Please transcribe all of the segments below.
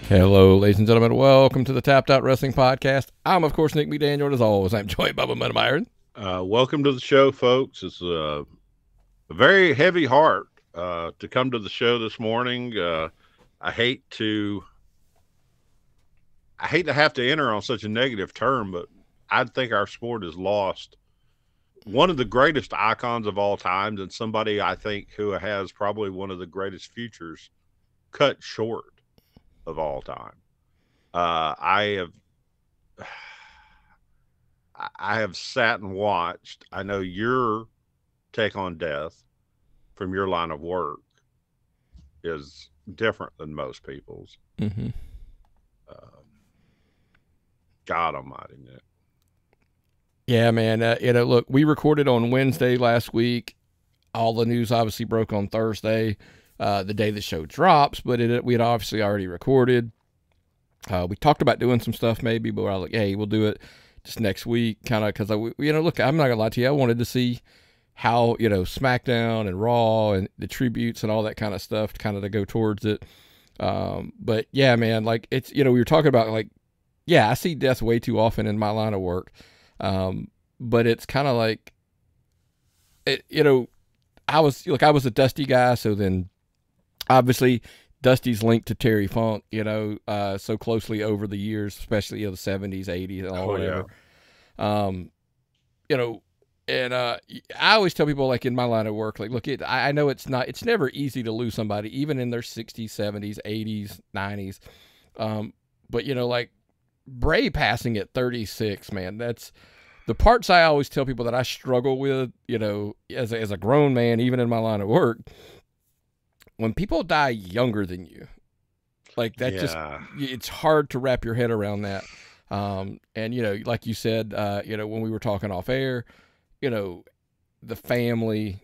Hello, ladies and gentlemen. Welcome to the Tapped Out Wrestling Podcast. I'm, of course, Nick McDaniel. As always, I'm joined by Bubba Myron. Welcome to the show, folks. It's a very heavy heart to come to the show this morning. I hate to have to enter on such a negative term, but I think our sport has lost one of the greatest icons of all times, and somebody I think who has probably one of the greatest futures cut short of all time. I have sat and watched. I know your take on death from your line of work is different than most people's. Mm-hmm. God almighty, Nick. Yeah, man. Look, we recorded on Wednesday last week. All the news obviously broke on Thursday, the day the show drops, but we had obviously already recorded. We talked about doing some stuff maybe, but I was like, hey, we'll do it just next week, kind of, because, look, I'm not going to lie to you. I wanted to see how, SmackDown and Raw and the tributes and all that kind of stuff kind of to go towards it. But, yeah, man, like, it's, we were talking about, like, yeah, I see death way too often in my line of work. But it's kind of like, I was a Dusty guy, so then obviously Dusty's linked to Terry Funk, so closely over the years, especially the 70s, 80s, and all whatever. Yeah. And I always tell people, like, in my line of work, like, look, I know it's never easy to lose somebody, even in their 60s, 70s, 80s, 90s. But like Bray passing at 36, man, that's the parts I always tell people that I struggle with, as a grown man, even in my line of work. When people die younger than you, like that, it's hard to wrap your head around that. And, like you said, when we were talking off air, the family,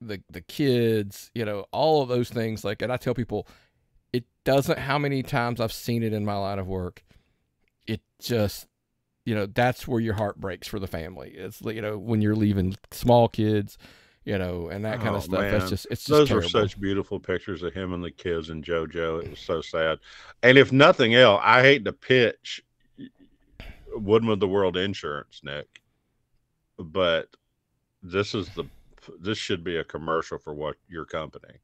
the kids, all of those things, like, and I tell people, it doesn't, how many times I've seen it in my line of work, it just, that's where your heart breaks for the family. It's, when you're leaving small kids, and that kind of stuff. Man. It's just those terrible. Were such beautiful pictures of him and the kids and JoJo. It was so sad. And if nothing else, I hate to pitch Woodman of the World Insurance, Nick, but this should be a commercial for what your company.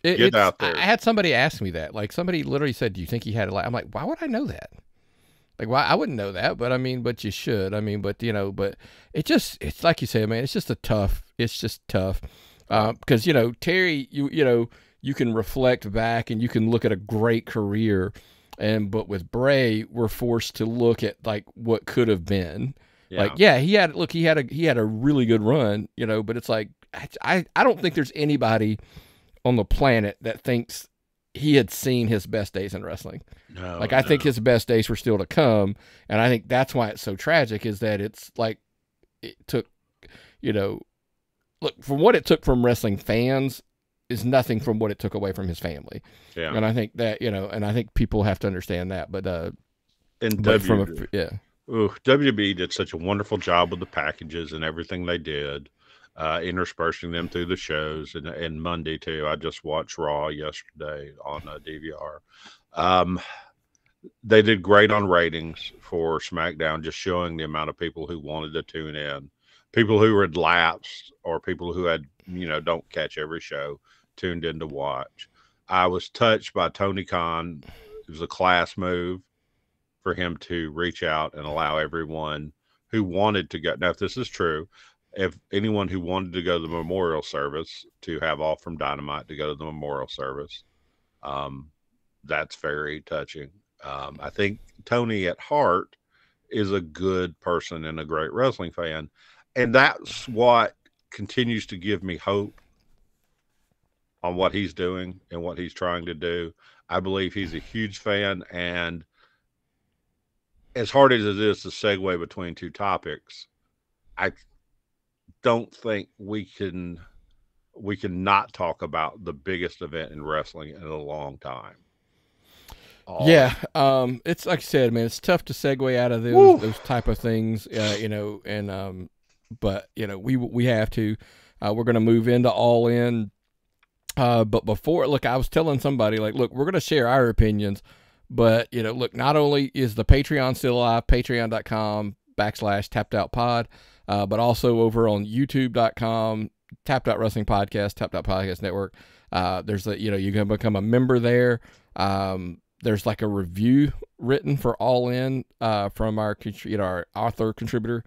Get out there. I had somebody ask me that. Like, somebody literally said, "Do you think he had a life?" I'm like, why would I know that? Like, why? I wouldn't know that, but but you should. But it's like you say, man, it's just tough. Because, Terry, you can reflect back and you can look at a great career. But with Bray, we're forced to look at, like, what could have been. Yeah. Like, yeah, he had a really good run, but it's like, I don't think there's anybody on the planet that thinks he had seen his best days in wrestling. No, like, I think his best days were still to come. And I think that's why it's so tragic, is that it's like, it took, look, from what it took from wrestling fans is nothing from what it took away from his family. Yeah. And I think that, and I think people have to understand that, WB did such a wonderful job with the packages and everything they did. Interspersing them through the shows, and Monday too. I just watched Raw yesterday on DVR. They did great on ratings for SmackDown, just showing the amount of people who wanted to tune in, people who had lapsed, or people who had, don't catch every show, tuned in to watch. I was touched by Tony Khan. It was a class move for him to reach out and allow everyone who wanted to go. Now, if this is true, if anyone who wanted to go to the memorial service to have off from Dynamite to go to the memorial service, that's very touching. I think Tony at heart is a good person and a great wrestling fan. And that's what continues to give me hope on what he's doing and what he's trying to do. I believe he's a huge fan. And as hard as it is to segue between two topics, I don't think we can not talk about the biggest event in wrestling in a long time. Yeah, it's like I said, man, it's tough to segue out of those type of things, but we have to. We're going to move into All In, but before, look, I was telling somebody, like, look, we're going to share our opinions, But, you know, look, not only is the Patreon still alive, patreon.com/tappedoutpod, but also over on youtube.com, Tapped Out Wrestling Podcast, Tapped Out Podcast Network. There's a, you know, you can become a member there. There's like a review written for All In from our author contributor,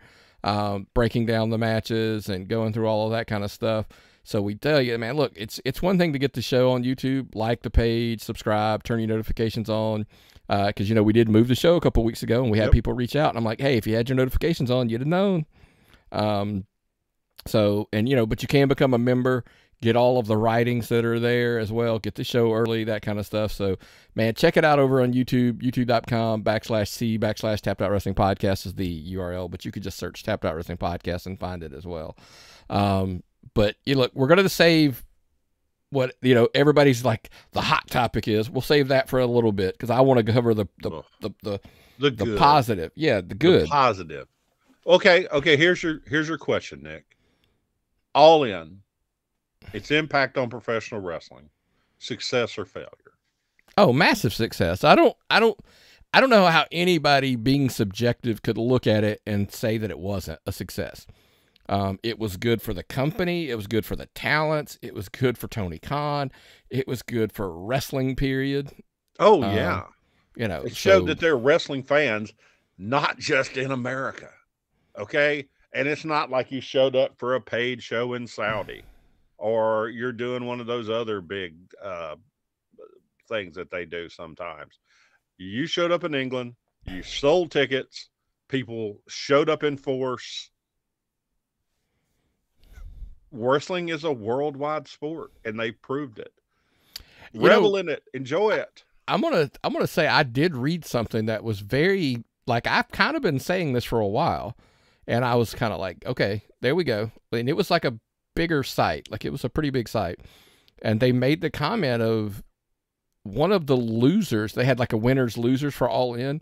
breaking down the matches and going through all of that kind of stuff. So we tell you, man, look, it's one thing to get the show on YouTube, like the page, subscribe, turn your notifications on, because, you know, we did move the show a couple weeks ago, and we had people reach out, and I'm like, hey, if you had your notifications on, you'd have known. So, and, you know, but you can become a member, get all of the writings that are there as well, get the show early, that kind of stuff. So, man, check it out over on YouTube, youtube.com/C/Tapped Out Wrestling Podcast is the URL, but you could just search Tapped Out Wrestling Podcast and find it as well. But you look, we're going to save what, you know, everybody's like the hot topic is. We'll save that for a little bit because I want to cover the positive. Yeah, the good. The positive. Okay. Here's your question, Nick. All In, its impact on professional wrestling, success or failure? Oh, massive success. I don't know how anybody being subjective could look at it and say that it wasn't a success. It was good for the company. It was good for the talents. It was good for Tony Khan. It was good for wrestling, period. Oh, yeah. You know, it showed that they're wrestling fans, not just in America. Okay. And it's not like you showed up for a paid show in Saudi, or you're doing one of those other big things that they do sometimes. You showed up in England, you sold tickets, people showed up in force. Wrestling is a worldwide sport, and they proved it. Revel in it, enjoy it. I'm gonna say I did read something that was very, like, I've kind of been saying this for a while, and I was kind of like, okay, there we go. And it was like a bigger site, like it was a pretty big site, and they made the comment of one of the losers. They had like a winners losers for All In.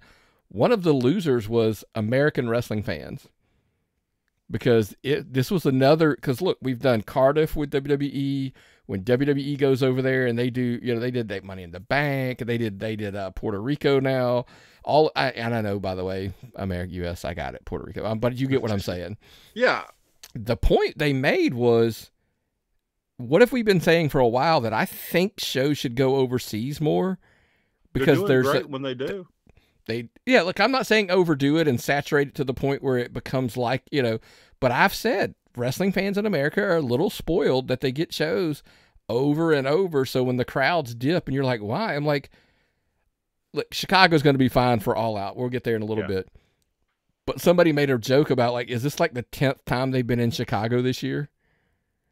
One of the losers was American wrestling fans. Because this was another, because look, we've done Cardiff with WWE. When WWE goes over there and they do, you know, they did that Money in the Bank. They did Puerto Rico now. And I know, by the way, America, US, I got it, Puerto Rico. But you get what I'm saying. Yeah. The point they made was, what have we been saying for a while that I think shows should go overseas more? Because they're doing great when they do. Look, I'm not saying overdo it and saturate it to the point where it becomes like, you know, but I've said wrestling fans in America are a little spoiled that they get shows over and over. So when the crowds dip and you're like, why? I'm like, look, Chicago's going to be fine for All Out. We'll get there in a little bit. But somebody made a joke about, like, is this like the 10th time they've been in Chicago this year?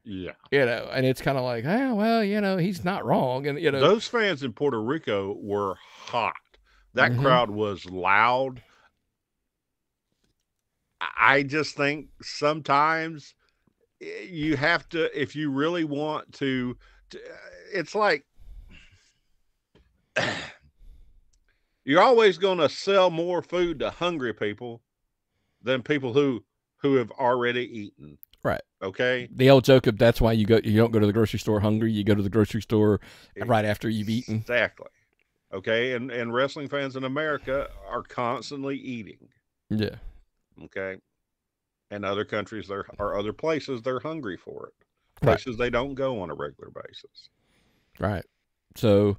Yeah. You know, and it's kind of like, oh, well, you know, he's not wrong. And, you know, those fans in Puerto Rico were hot. That crowd was loud. I just think sometimes you have to, if you really want to it's like you're always going to sell more food to hungry people than people who have already eaten. Right. Okay. The old joke of that's why you don't go to the grocery store hungry. You go to the grocery store right after you've eaten. Exactly. Okay, and wrestling fans in America are constantly eating. Yeah. Okay. And other countries, there are other places they're hungry for it. Places they don't go on a regular basis. Right. So,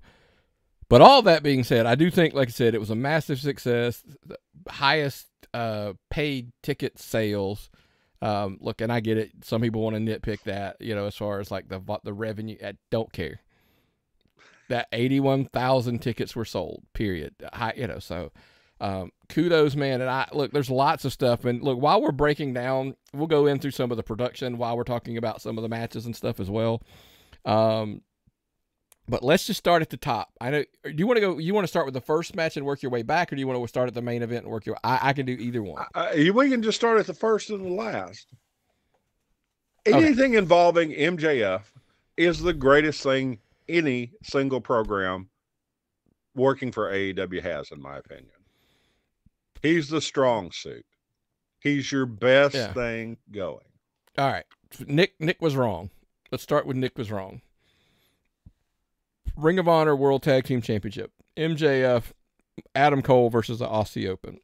but all that being said, I do think, like I said, it was a massive success. The highest paid ticket sales. Look, and I get it. Some people want to nitpick that, you know, as far as like the revenue. I don't care. That 81,000 tickets were sold, period. You know, so kudos, man. And look, there's lots of stuff. And look, while we're breaking down, we'll go in through some of the production while we're talking about some of the matches and stuff as well. But let's just start at the top. I know. Do you want to go? You want to start with the first match and work your way back, or do you want to start at the main event and work your? I can do either one. We can just start at the first and the last. Anything involving MJF is the greatest thing any single program working for AEW has, in my opinion. He's the strong suit. He's your best thing going. All right. Nick was wrong. Let's start with Nick was wrong. Ring of Honor World Tag Team Championship. MJF Adam Cole versus the Aussie Open.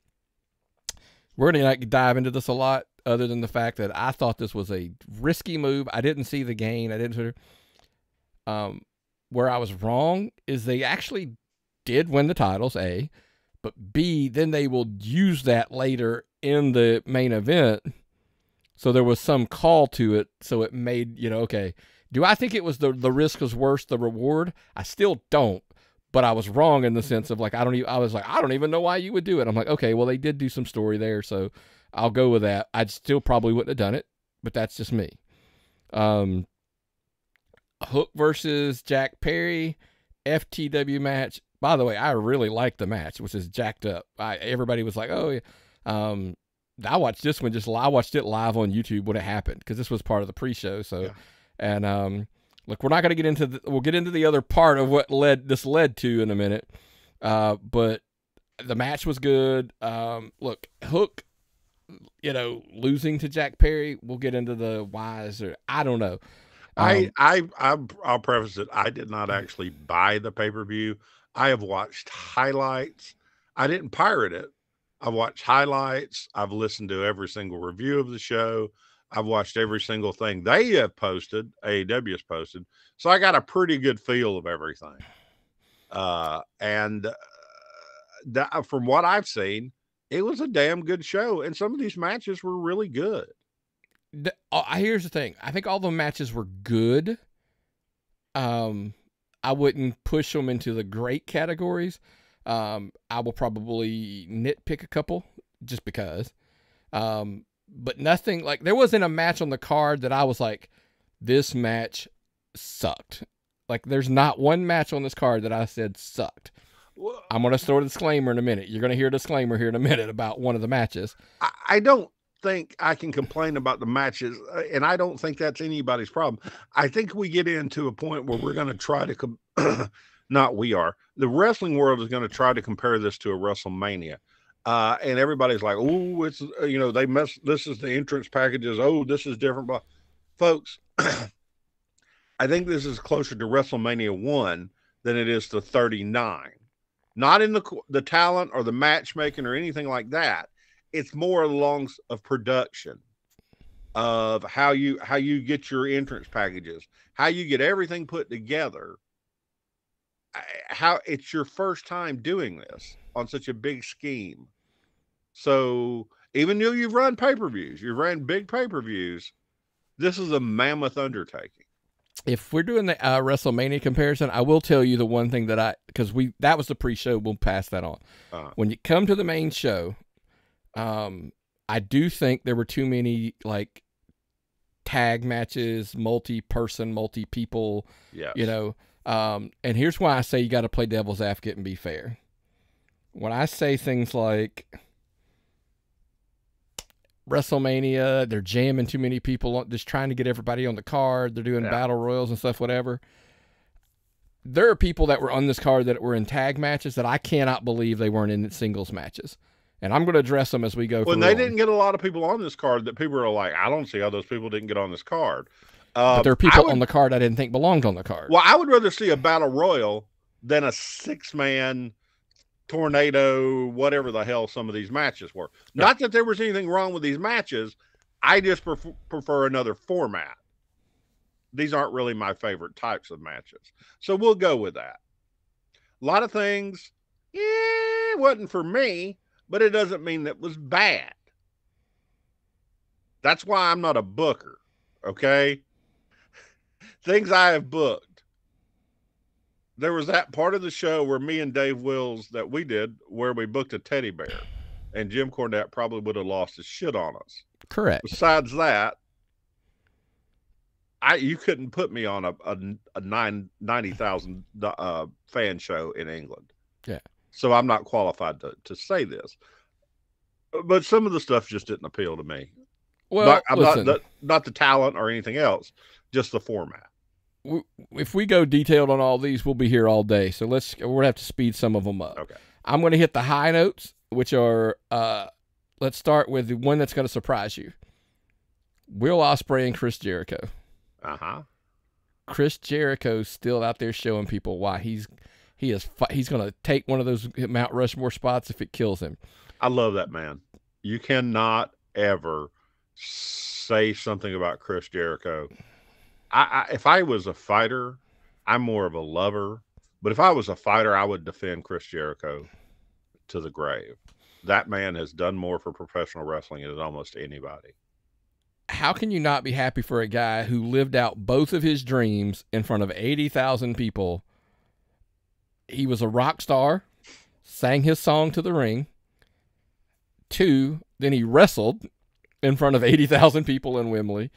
We're going to dive into this a lot, other than the fact that I thought this was a risky move. I didn't see the gain. I didn't. Where I was wrong is they actually did win the titles, A, but B, then they will use that later in the main event. So there was some call to it. So it made, okay. Do I think it was the risk was worth the reward? I still don't. But I was wrong in the sense of I don't even know why you would do it. I'm like, okay, well, they did do some story there, so I'll go with that. I still probably wouldn't have done it, but that's just me. Hook versus Jack Perry, FTW match. By the way, I really liked the match, which is jacked up. Everybody was like, oh, yeah. I watched this one I watched it live on YouTube when it happened because this was part of the pre-show. So, yeah. And look, we're not going to get into we'll get into the other part of what this led to in a minute. But the match was good. Look, Hook, losing to Jack Perry, we'll get into the whys, or I don't know. I'll preface it. I did not actually buy the pay-per-view. I have watched highlights. I didn't pirate it. I've watched highlights. I've listened to every single review of the show. I've watched every single thing they have posted, AEW has posted. So I got a pretty good feel of everything. And from what I've seen, it was a damn good show. And some of these matches were really good. Here's the thing. I think all the matches were good. I wouldn't push them into the great categories. I will probably nitpick a couple just because. But nothing there wasn't a match on the card that I was like, this match sucked. There's not one match on this card that I said sucked. Well, I'm going to throw a disclaimer in a minute. You're going to hear a disclaimer here in a minute about one of the matches. I don't think I can complain about the matches, and I don't think that's anybody's problem. I think we get into a point where we're going to try to the wrestling world is going to try to compare this to a WrestleMania. And everybody's like, oh, it's, this is the entrance packages. Oh, this is different. But folks, I think this is closer to WrestleMania 1 than it is to 39. Not in the talent or the matchmaking or anything like that. It's more along of production of how you get your entrance packages, how you get everything put together, how it's your first time doing this on such a big scheme. So even though you've run pay-per-views, you've ran big pay-per-views, this is a mammoth undertaking. If we're doing the WrestleMania comparison, I will tell you the one thing that that was the pre-show, we'll pass that on. When you come to the main show, I do think there were too many tag matches, multi-person, multi-people, yes. And here's why I say you got to play devil's advocate and be fair. When I say things like WrestleMania, they're jamming too many people, just trying to get everybody on the card, they're doing battle royals and stuff, whatever. There are people that were on this card that were in tag matches that I cannot believe they weren't in singles matches. And I'm going to address them as we go. Well, they didn't get a lot of people on this card that people are like, I don't see how those people didn't get on this card. But there are people on the card I didn't think belonged on the card. Well, I would rather see a battle royal than a 6-man tornado, whatever the hell some of these matches were. Yeah. Not that there was anything wrong with these matches. I just prefer another format. These aren't really my favorite types of matches. So we'll go with that. A lot of things, it wasn't for me, but it doesn't mean that it was bad. That's why I'm not a booker, okay? Things I have booked. There was that part of the show where me and Dave Wills that we did where we booked a teddy bear, and Jim Cornette probably would have lost his shit on us. Correct. Besides that, you couldn't put me on a 90,000 fan show in England. Yeah. So I'm not qualified to say this. But some of the stuff just didn't appeal to me. Well, not the talent or anything else, just the format. If we go detailed on all these, we'll be here all day. So we're going to have to speed some of them up. Okay. I'm going to hit the high notes, which are, let's start with the one that's going to surprise you. Will Ospreay and Chris Jericho. Uh-huh. Chris Jericho's still out there showing people why He's going to take one of those Mount Rushmore spots if it kills him. I love that man. You cannot ever say something about Chris Jericho. If I was a fighter, I'm more of a lover. But if I was a fighter, I would defend Chris Jericho to the grave. That man has done more for professional wrestling than almost anybody. How can you not be happy for a guy who lived out both of his dreams in front of 80,000 people? He was a rock star, sang his song to the ring. 2, then he wrestled in front of 80,000 people in Wembley.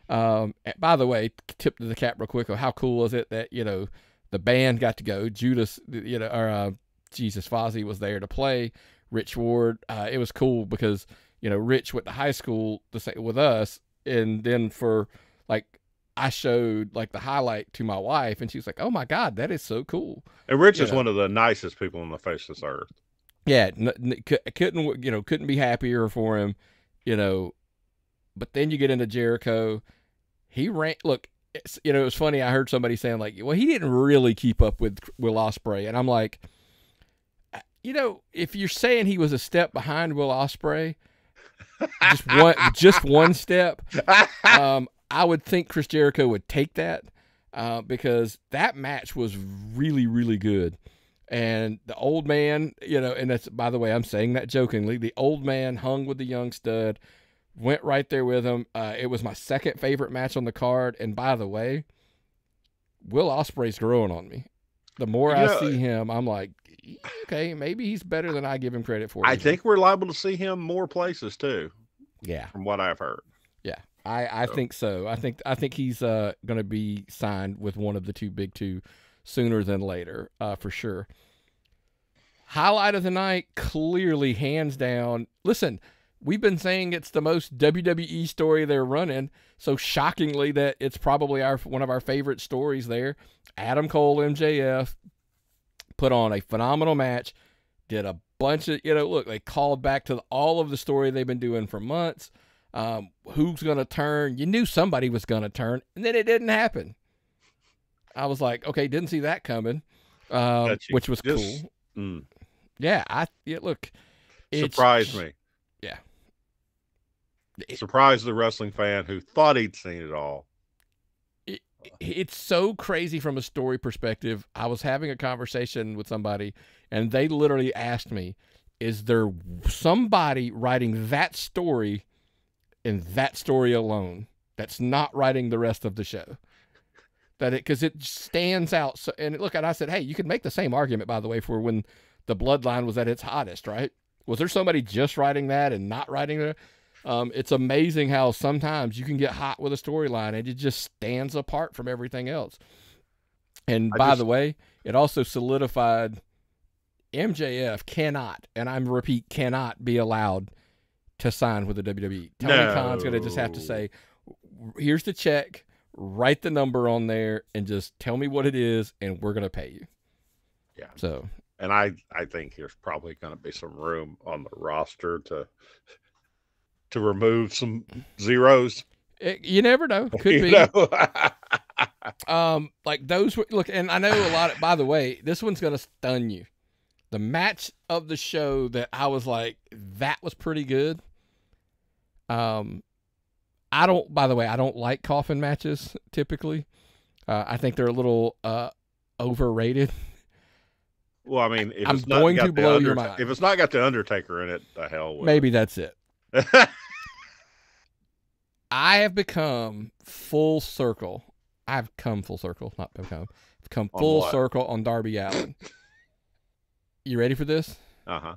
By the way, tip to the cap real quick. How cool is it that, the band got to go? Judas, Fozzy was there to play. Rich Ward. It was cool because, Rich went to high school with us. And then I showed the highlight to my wife and she was like, "Oh my God, that is so cool." And Rich is one of the nicest people on the face of this earth. Yeah. Couldn't be happier for him, but then you get into Jericho. He ran, look, it was funny. I heard somebody saying well, he didn't really keep up with Will Ospreay. And I'm like, if you're saying he was a step behind Will Ospreay, just one step, I would think Chris Jericho would take that because that match was really, really good. And the old man, and that's, by the way, I'm saying that jokingly, the old man hung with the young stud, went right there with him. It was my second favorite match on the card. And by the way, Will Ospreay's growing on me. The more I see him, I'm like, okay, maybe he's better than I give him credit for. I think we're liable to see him more places too. Yeah. From what I've heard. Yeah. I think so. I think he's going to be signed with one of the big two sooner than later, for sure. Highlight of the night, clearly, hands down. Listen, we've been saying it's the most WWE story they're running, so shockingly that it's probably one of our favorite stories there. Adam Cole, MJF, put on a phenomenal match, did a bunch of, look, they called back to all of the story they've been doing for months. Who's going to turn? You knew somebody was going to turn, and then it didn't happen. I was like, okay, didn't see that coming, which was cool. Yeah, look. Surprised me. Yeah. Surprised the wrestling fan who thought he'd seen it all. It's so crazy from a story perspective. I was having a conversation with somebody, and they literally asked me, is there somebody writing that story and that story alone that's not writing the rest of the show? Because it stands out. So, and look, and I said, hey, you could make the same argument, by the way, for when the bloodline was at its hottest, right? Was there somebody just writing that and not writing it? It's amazing how sometimes you can get hot with a storyline and it just stands apart from everything else. And by the way, it also solidified MJF cannot, and I repeat, cannot be allowed to sign with the WWE. Tony Khan's going to just have to say, here's the check, write the number on there, and just tell me what it is, and we're going to pay you. Yeah. So, and I think there's probably going to be some room on the roster to remove some zeros. You never know. Could be. Like those look, and I know a lot. By the way, this one's going to stun you. The match of the show that I was like, that was pretty good. By the way, I don't like coffin matches typically. I think they're a little overrated. Well, I mean, if I'm it's not going got to blow your mind. If it's not got the Undertaker in it, the hell with maybe it. That's it. I have become full circle. I've come full circle, not become. I've come full circle on Darby Allin. You ready for this? Uh-huh.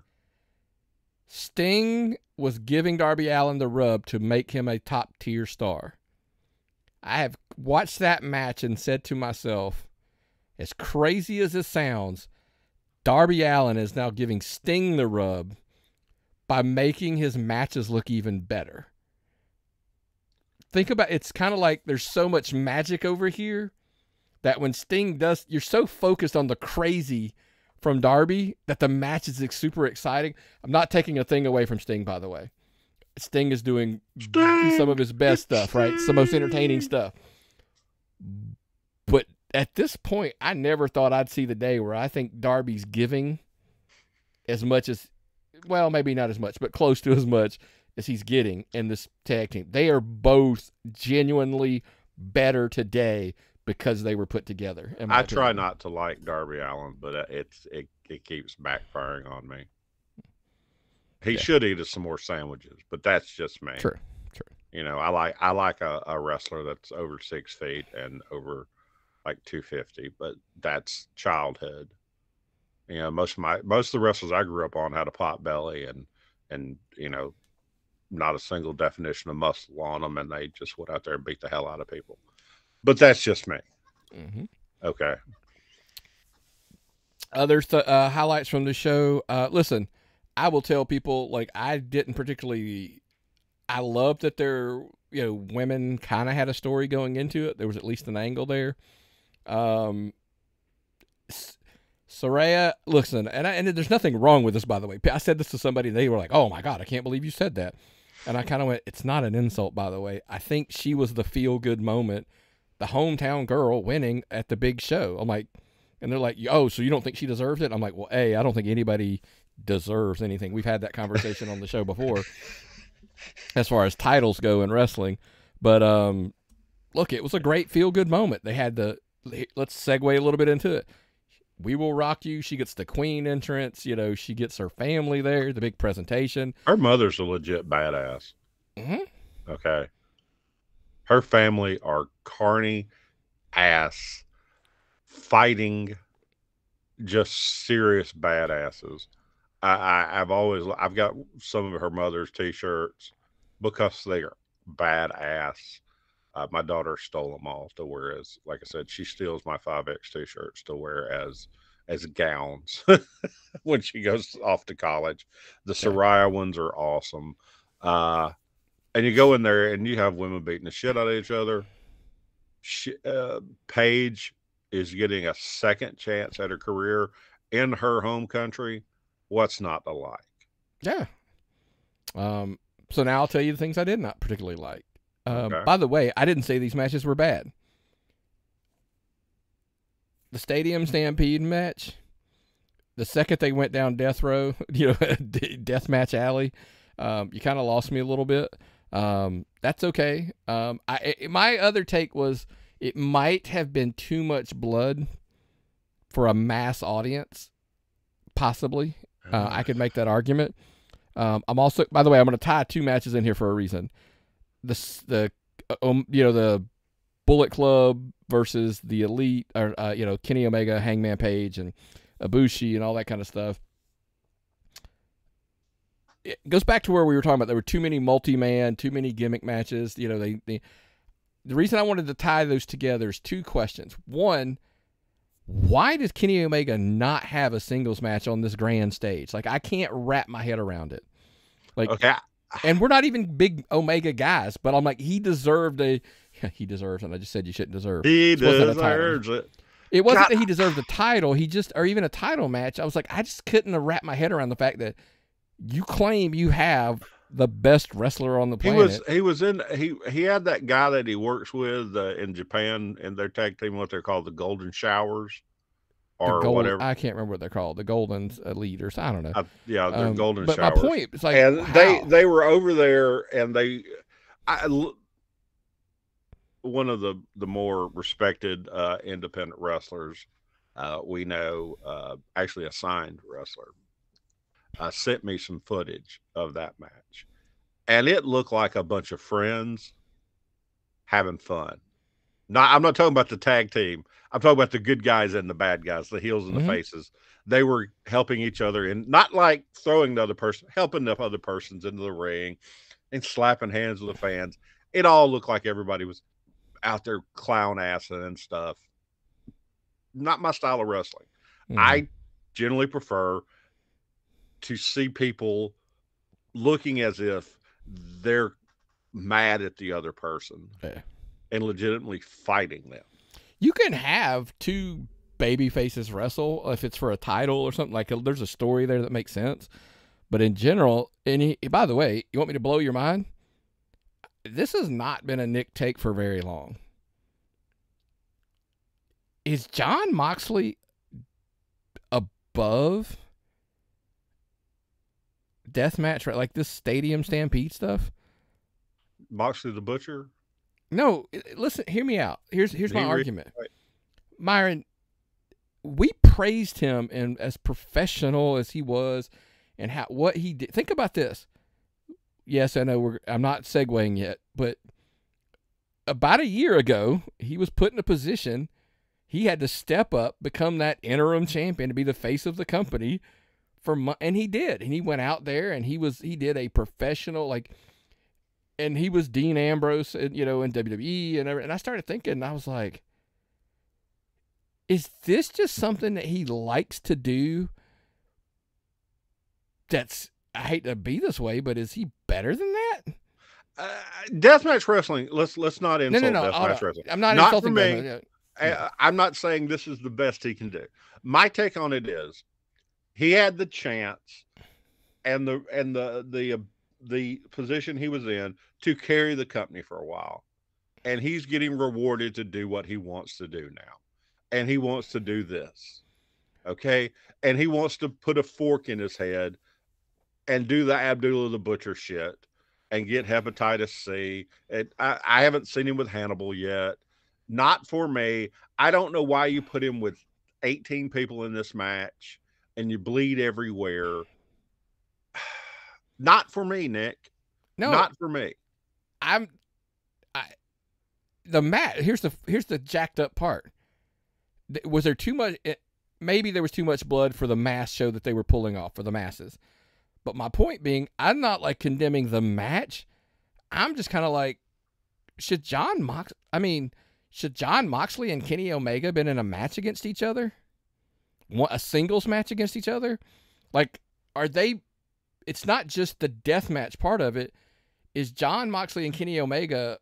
Sting was giving Darby Allin the rub to make him a top-tier star. I have watched that match and said to myself, as crazy as this sounds, Darby Allin is now giving Sting the rub by making his matches look even better. Think about it's kind of like there's so much magic over here that when Sting does, you're so focused on the crazy from Darby that the match is super exciting. I'm not taking a thing away from Sting, by the way. Sting is doing some of his best stuff, right? It's the most entertaining stuff. But at this point, I never thought I'd see the day where I think Darby's giving as much as, well, maybe not as much, but close to as much as he's getting in this tag team. They are both genuinely better today because they were put together. I try not to like Darby Allin, but it keeps backfiring on me. He should eat us some more sandwiches, but that's just me. True. You know, I like a wrestler that's over 6 feet and over like 250, but that's childhood. You know, most of the wrestlers I grew up on had a pot belly and you know, not a single definition of muscle on them, and they just went out there and beat the hell out of people. But that's just me. Mm-hmm. Okay. Other highlights from the show. Listen, I will tell people, like, I love that there, you know, women kind of had a story going into it. There was at least an angle there. Saraya, listen, and there's nothing wrong with this, by the way. I said this to somebody, they were like, "Oh my God, I can't believe you said that." And I kind of went, "It's not an insult, by the way. I think she was the feel-good moment, the hometown girl winning at the big show." I'm like, and they're like, "Oh, so you don't think she deserves it?" I'm like, "Well, I don't think anybody deserves anything." We've had that conversation on the show before as far as titles go in wrestling. But look, it was a great feel-good moment. They had let's segue a little bit into it. We Will Rock You. She gets the Queen entrance. You know, she gets her family there, the big presentation. Her mother's a legit badass. Mm-hmm. Okay. Her family are carny ass fighting, just serious badasses. I've got some of her mother's t-shirts because they are badass. My daughter stole them all to wear as, like I said, she steals my 5X t-shirts to wear as gowns when she goes off to college. The Saraya ones are awesome. And you go in there and you have women beating the shit out of each other. Paige is getting a second chance at her career in her home country. What's not to like? Yeah. So now I'll tell you the things I did not particularly like. Okay. By the way, I didn't say these matches were bad. The Stadium Stampede match, the second they went down Death Row, you know, Death Match Alley, you kind of lost me a little bit. That's okay. My other take was it might have been too much blood for a mass audience, possibly. I could make that argument. I'm also, by the way, I'm going to tie 2 matches in here for a reason. The Bullet Club versus the Elite, or Kenny Omega, Hangman Page, and Ibushi, and all that kind of stuff. It goes back to where we were talking about. There were too many multi-man, too many gimmick matches. You know, the reason I wanted to tie those together is 2 questions. One, why does Kenny Omega not have a singles match on this grand stage? Like, I can't wrap my head around it. Like, okay. And we're not even big Omega guys, but I'm like, he deserves, and I just said you shouldn't deserve. He deserves it. It wasn't that he deserved the title, or even a title match. I was like, I just couldn't wrap my head around the fact that you claim you have the best wrestler on the planet. He had that guy that he works with in Japan, in their tag team, what they're called, the Golden Showers. Or whatever. I can't remember what they're called. The Golden Elite or I don't know. They're Golden Showers. But my point is like, and they were over there, and one of the more respected independent wrestlers we know, actually a signed wrestler, sent me some footage of that match, and it looked like a bunch of friends having fun. I'm not talking about the tag team. I'm talking about the good guys and the bad guys, the heels and the faces. They were helping each other, and not like throwing the other person, helping the other persons into the ring and slapping hands with the fans. It all looked like everybody was out there clown assing and stuff. Not my style of wrestling. I generally prefer to see people looking as if they're mad at the other person and legitimately fighting them. You can have 2 baby faces wrestle if it's for a title or something. Like, there's a story there that makes sense. But in general, by the way, you want me to blow your mind? This has not been a Nick take for very long. is John Moxley above deathmatch, right? Like this Stadium Stampede stuff? Moxley the Butcher? No, listen, hear me out. Here's my argument. Right. Myron, we praised him and as professional as he was and what he did. Think about this. Yes, I know I'm not segueing yet, but about a year ago, he was put in a position he had to step up, become that interim champion to be the face of the company and he did. And he went out there and he did a professional, like, and he was Dean Ambrose, in WWE and everything. And I started thinking, I was like, is this just something that he likes to do? I hate to be this way, but is he better than that? Deathmatch wrestling. Let's not insult no, deathmatch wrestling. I'm not for insulting me. I'm not saying this is the best he can do. My take on it is, he had the chance and the position he was in to carry the company for a while, and he's getting rewarded to do what he wants to do now, and he wants to do this, okay, and he wants to put a fork in his head and do the Abdullah the Butcher shit and get hepatitis C. And I haven't seen him with Hannibal yet. Not for me. I don't know why you put him with 18 people in this match and you bleed everywhere. Not for me, Nick. No, not for me. The match. Here's the jacked up part. Was there too much? Maybe there was too much blood for the mass show that they were pulling off for the masses. But my point being, I'm not like condemning the match. I'm just kind of like, should John Moxley and Kenny Omega been in a match against each other? A singles match against each other? Like, are they? It's not just the death match part of it. Is John Moxley and Kenny Omega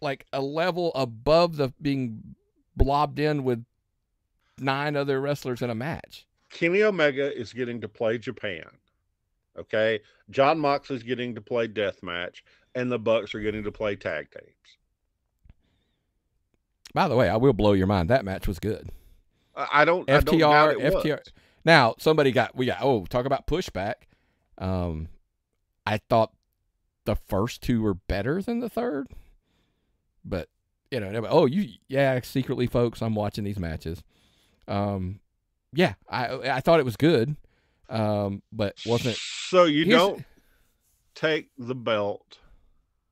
like a level above the being blobbed in with 9 other wrestlers in a match? Kenny Omega is getting to play Japan. Okay, John Moxley's getting to play deathmatch, and the Bucks are getting to play tag teams. By the way, I will blow your mind. That match was good. I don't FTR. I don't doubt it FTR. Was. Now talk about pushback. I thought the first 2 were better than the third, but secretly, folks, I'm watching these matches. I thought it was good. But wasn't. So you don't take the belt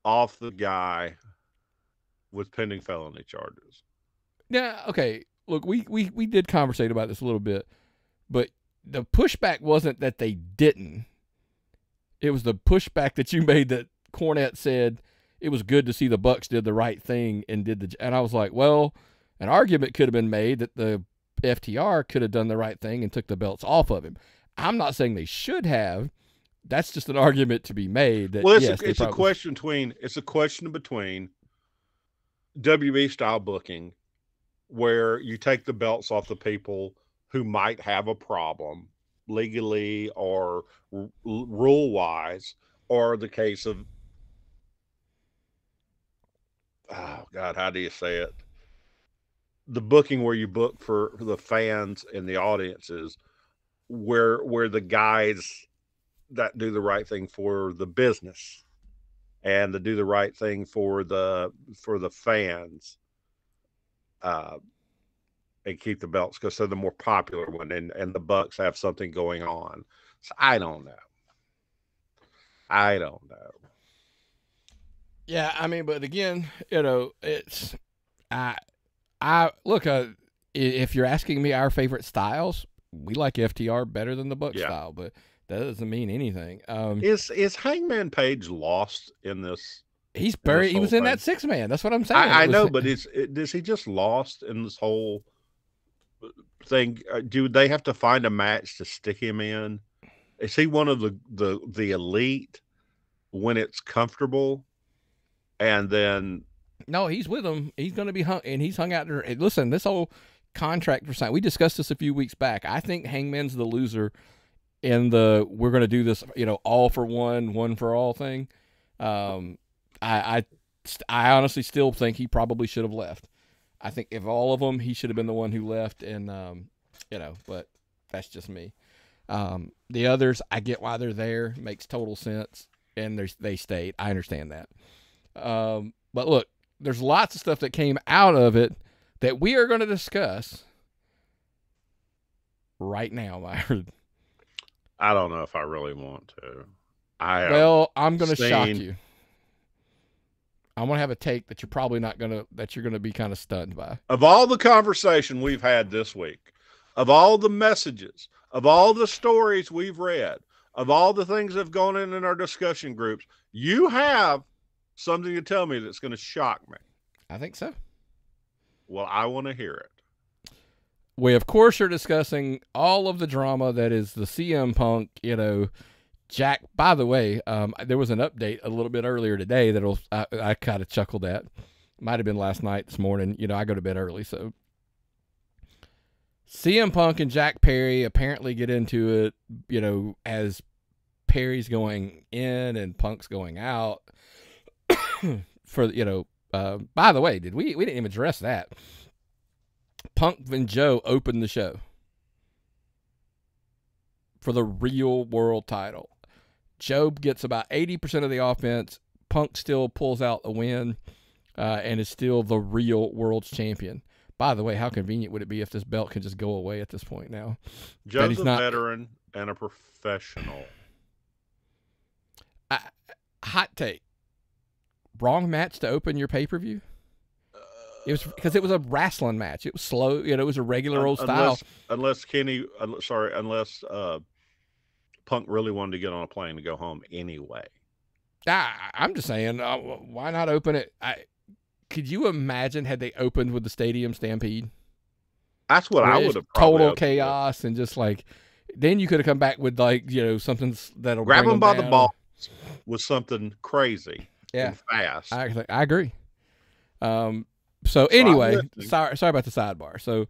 off the guy with pending felony charges. Yeah. Okay. Look, we did conversate about this a little bit, but the pushback wasn't that they didn't. It was the pushback that you made that Cornette said it was good to see the Bucks did the right thing and I was like, well, an argument could have been made that the FTR could have done the right thing and took the belts off of him. I'm not saying they should have. That's just an argument to be made. That, it's a question between WB style booking, where you take the belts off the people who might have a problem legally or rule wise, or the case of, oh God, how do you say it? The booking where you book for the fans and the audiences, where the guys that do the right thing for the business and to do the right thing for the fans and keep the belts because they're the more popular one, and the Bucks have something going on. So I don't know. Yeah, I mean, but again, it's I look. If you're asking me our favorite styles, we like FTR better than the Buck style, but that doesn't mean anything. Is Hangman Page lost in this? He's buried. He was in that 6-man. That's what I'm saying. I know, but is he just lost in this whole thing? Do they have to find a match to stick him in? Is he one of the elite when it's comfortable, and then? No, he's with them. He's going to be hung, and he's hung out there. Listen, this whole contract for sign. We discussed this a few weeks back. I think Hangman's the loser in the we're going to do this, all for one for all thing. I honestly still think he probably should have left. I think if all of them, he should have been the one who left, and but that's just me. The others, I get why they're there, makes total sense, and they stayed. I understand that. But look, there's lots of stuff that came out of it that we are going to discuss right now, Myron. I don't know if I really want to. I'm going to shock you. I'm going to have a take that you're probably not going to, that you're going to be kind of stunned by. Of all the conversation we've had this week, of all the messages, of all the stories we've read, of all the things that have gone in our discussion groups, you have something to tell me that's going to shock me. I think so. Well, I want to hear it. We, of course, are discussing all of the drama that is the CM Punk, Jack. By the way, there was an update a little bit earlier today that I kind of chuckled at. Might have been last night, this morning. I go to bed early, so. CM Punk and Jack Perry apparently get into it, as Perry's going in and Punk's going out. For, by the way, we didn't even address that. Punk and Joe opened the show for the real world title. Joe gets about 80% of the offense. Punk still pulls out a win and is still the real world's champion. By the way, how convenient would it be if this belt can just go away at this point now? Joe's a veteran and a professional. Hot take. Wrong match to open your pay-per-view? It was because it was a wrestling match. It was slow. It was a regular old style. Unless Punk really wanted to get on a plane to go home anyway. I'm just saying, why not open it? Could you imagine had they opened with the Stadium Stampede? That's what I would have. Total chaos and just then you could have come back with something that'll grab them by down. the balls with something crazy. Yeah, and fast. I agree. So anyway, sorry about the sidebar. So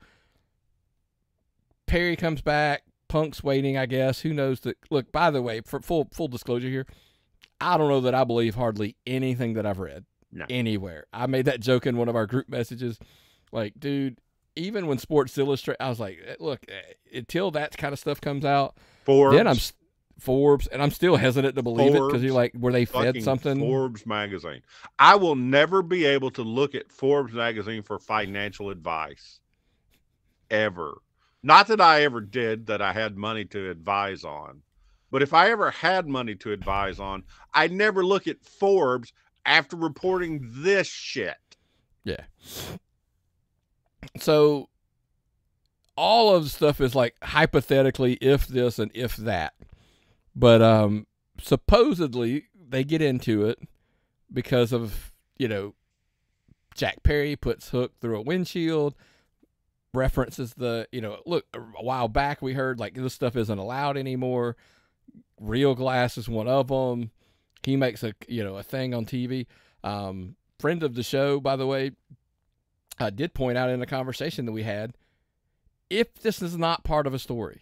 Perry comes back. Punk's waiting, I guess. Who knows that? Look, by the way, for full disclosure here, I don't know that I believe hardly anything that I've read anywhere. I made that joke in one of our group messages. Dude, even when Sports Illustrated, I was like, look, until that kind of stuff comes out, then I'm Forbes, and I'm still hesitant to believe it because you're like, were they fed something? Forbes magazine. I will never be able to look at Forbes magazine for financial advice. Ever. Not that I ever did, that I had money to advise on. But if I ever had money to advise on, I'd never look at Forbes after reporting this shit. Yeah. So all of the stuff is hypothetically if this and if that. But supposedly they get into it because of, Jack Perry puts Hook through a windshield, references look, a while back we heard this stuff isn't allowed anymore. Real glass is one of them. He makes a thing on TV. Friend of the show, by the way, did point out in a conversation that we had, if this is not part of a story,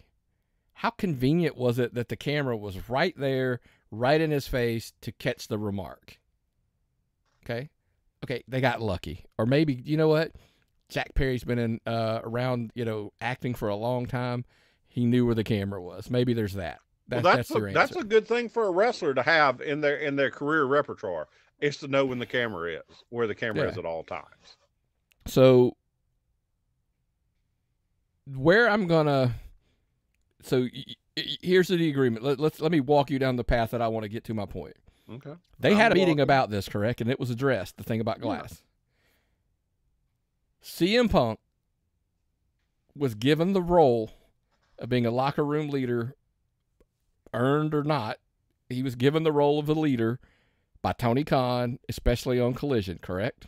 how convenient was it that the camera was right there, right in his face to catch the remark? Okay, they got lucky. Or maybe, you know what? Jack Perry's been around, acting for a long time. He knew where the camera was. Maybe there's that. That's a good thing for a wrestler to have in their career repertoire, is to know when the camera is, where the camera is at all times. So where I'm gonna. So here's the agreement. Let me walk you down the path that I want to get to my point. Okay. They had a meeting about this, correct? And it was addressed, the thing about glass. CM Punk was given the role of being a locker room leader, earned or not. He was given the role of a leader by Tony Khan, especially on Collision, correct?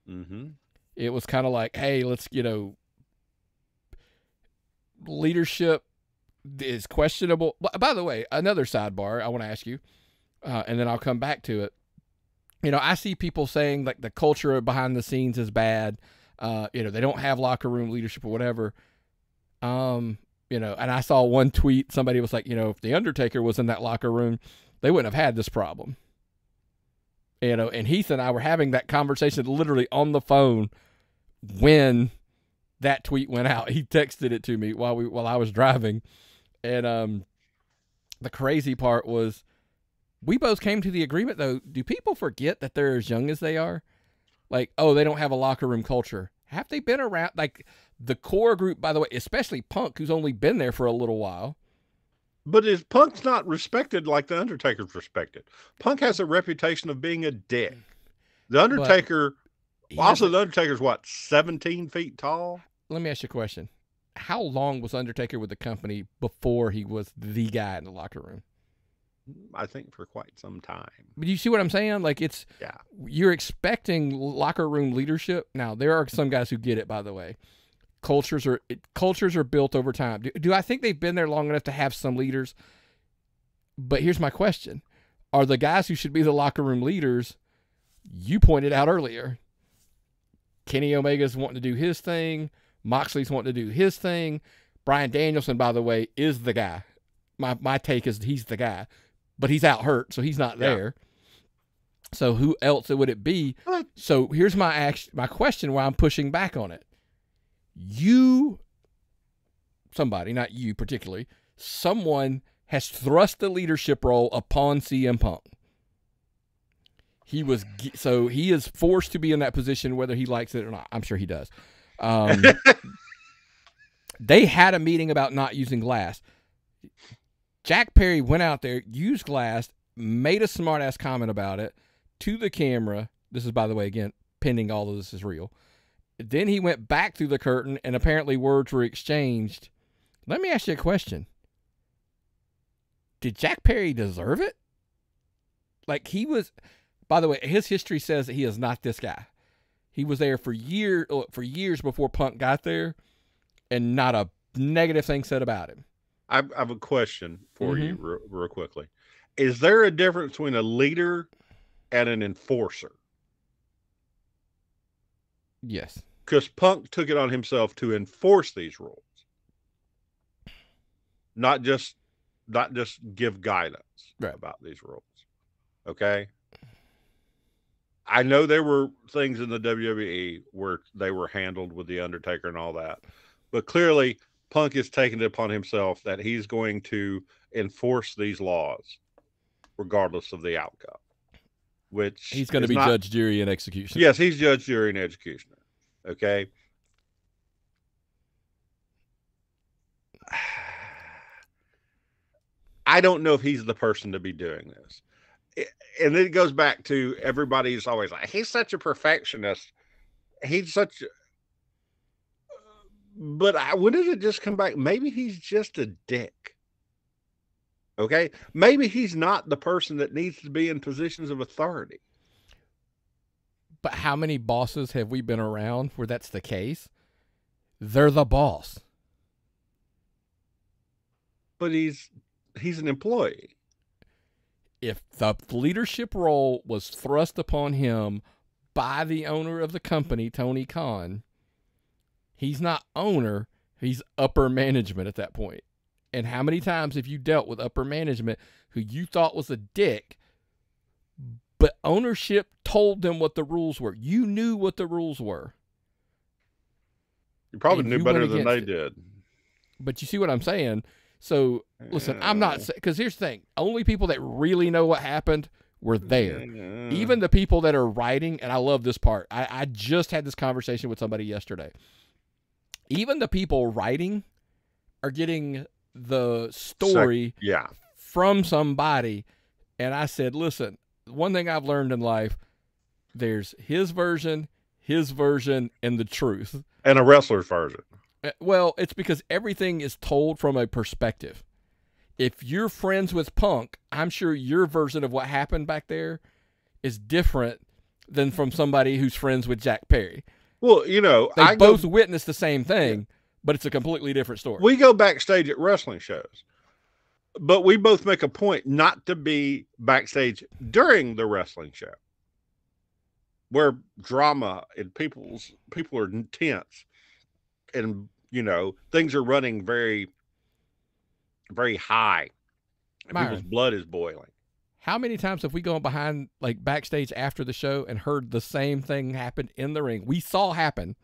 Mm-hmm. It was kind of like, hey, let's, leadership is questionable. By the way, another sidebar I want to ask you, and then I'll come back to it. I see people saying the culture behind the scenes is bad. They don't have locker room leadership or whatever. And I saw one tweet. Somebody was like, if the Undertaker was in that locker room, they wouldn't have had this problem. And Heath and I were having that conversation literally on the phone when that tweet went out. He texted it to me while I was driving. And the crazy part was we both came to the agreement, though. Do people forget that they're as young as they are? Like, oh, they don't have a locker room culture. Have they been around? Like, the core group, by the way, especially Punk, who's only been there for a little while. But is Punk's not respected like the Undertaker's respected? Punk has a reputation of being a dick. The Undertaker, the Undertaker's what, 17 feet tall? Let me ask you a question. How long was Undertaker with the company before he was the guy in the locker room? I think for quite some time. But you see what I'm saying? Like, you're expecting locker room leadership. Now, there are some guys who get it, by the way. Cultures are built over time. Do I think they've been there long enough to have some leaders? But here's my question. Are the guys who should be the locker room leaders, you pointed out earlier, Kenny Omega's wanting to do his thing, Moxley's wanting to do his thing, Bryan Danielson, by the way, is the guy. My take is he's the guy. But he's out hurt, so he's not there. So who else would it be? So here's my question why I'm pushing back on it. Somebody, not you particularly, someone has thrust the leadership role upon CM Punk. He is forced to be in that position whether he likes it or not. I'm sure he does. They had a meeting about not using glass. Jack Perry went out there, used glass, made a smart-ass comment about it to the camera. This is, by the way, again, pending all of this is real. Then he went back through the curtain, and apparently words were exchanged. Let me ask you a question. Did Jack Perry deserve it? Like, he was... By the way, his history says that he is not this guy. He was there for years before Punk got there, and not a negative thing said about him. I have a question for you real quickly. Is there a difference between a leader and an enforcer? Yes. Because Punk took it on himself to enforce these rules. Not just give guidance about these rules. Okay? I know there were things in the WWE where they were handled with The Undertaker and all that. But clearly, Punk has taken it upon himself that he's going to enforce these laws regardless of the outcome. Which he's going to be judge, jury, and executioner. Yes, he's judge, jury, and executioner. Okay? I don't know if he's the person to be doing this. And then it goes back to everybody's always like, he's such a perfectionist. He's such... But when did it just come back? Maybe he's just a dick. Okay? Maybe he's not the person that needs to be in positions of authority. But how many bosses have we been around where that's the case? They're the boss. But he's an employee. If the leadership role was thrust upon him by the owner of the company, Tony Khan, he's not owner, he's upper management at that point. And how many times have you dealt with upper management who you thought was a dick, but ownership told them what the rules were? You knew what the rules were. You probably knew better than they did. But you see what I'm saying? So, listen, I'm not... Because here's the thing. Only people that really know what happened were there. Even the people that are writing, and I love this part. I just had this conversation with somebody yesterday. Even the people writing are getting the story from somebody. And I said, listen, one thing I've learned in life, there's his version, and the truth. And a wrestler's version. Well, it's because everything is told from a perspective. If you're friends with Punk, I'm sure your version of what happened back there is different than from somebody who's friends with Jack Perry. Well, you know, they both witnessed the same thing, but it's a completely different story. We go backstage at wrestling shows, but we both make a point not to be backstage during the wrestling show, where drama and people are intense, and you know things are running very, very high, and people's blood is boiling. How many times have we gone behind, like backstage after the show, and heard the same thing happen in the ring? We saw happen,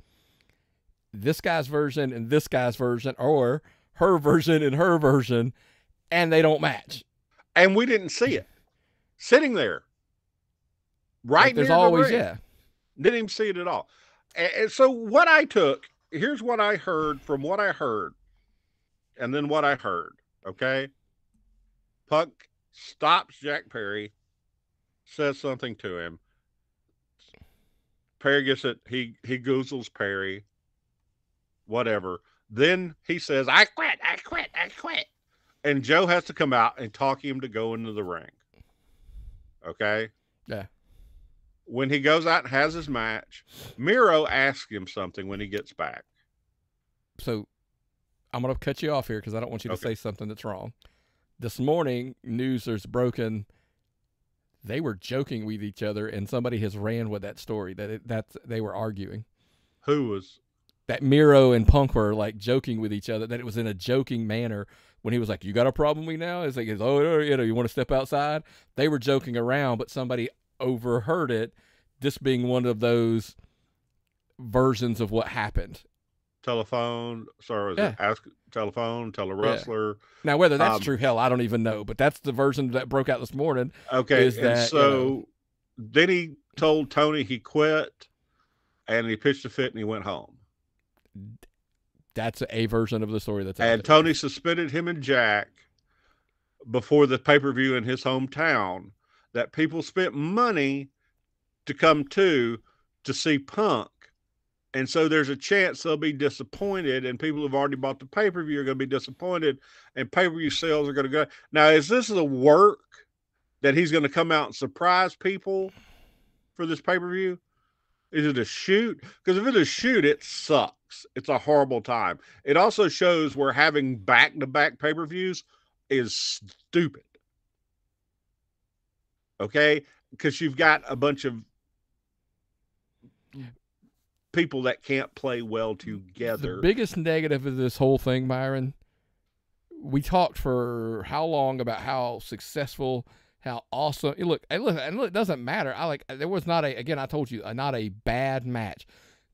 this guy's version and this guy's version, or her version and her version, and they don't match. And we didn't see it. Sitting there. Right there's near always, the ring. yeah. Didn't even see it at all. And so here's what I heard from what I heard. And then what I heard. Okay. Punk stops Jack Perry, says something to him. Perry gets it. He goozles Perry. Whatever. Then he says, I quit. And Joe has to come out and talk him to go into the ring. Okay? Yeah. When he goes out and has his match, Miro asks him something when he gets back. So I'm going to cut you off here because I don't want you to say something that's wrong. This morning, news is broken. They were joking with each other, and somebody has ran with that story that they were arguing. Who was? That Miro and Punk were like joking with each other, that it was in a joking manner when he was like, you got a problem with me now? It's like, oh, you want to step outside? They were joking around, but somebody overheard it, this being one of those versions of what happened. Telephone, ask telephone, tell a wrestler. Yeah. Now, whether that's true, hell, I don't even know, but that's the version that broke out this morning. Okay, then he told Tony he quit, and he pitched a fit, and he went home. That's a version of the story that's out and there. Tony suspended him and Jack before the pay-per-view in his hometown that people spent money to come to see Punk. And so there's a chance they'll be disappointed, and people who've already bought the pay-per-view are going to be disappointed, and pay-per-view sales are going to go. Now, is this a work that he's going to come out and surprise people for this pay-per-view? Is it a shoot? Because if it's a shoot, it sucks. It's a horrible time. It also shows where having back-to-back pay-per-views is stupid. Okay? Because you've got a bunch of people that can't play well together. The biggest negative of this whole thing, Byron, we talked for how long about how successful, how awesome. Look, it doesn't matter. There was not I told you, not a bad match.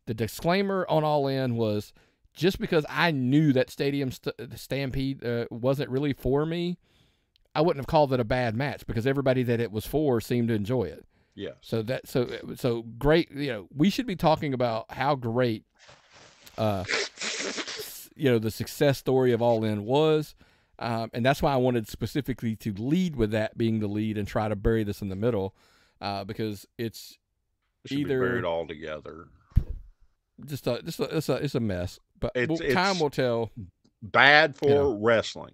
The disclaimer on All In was just because I knew that Stadium Stampede wasn't really for me, I wouldn't have called it a bad match because everybody that it was for seemed to enjoy it. Yeah. So great. We should be talking about how great, the success story of All In was. And that's why I wanted specifically to lead with that being the lead and try to bury this in the middle, because it should either be buried all together. It's a mess, but time will tell. Bad for wrestling.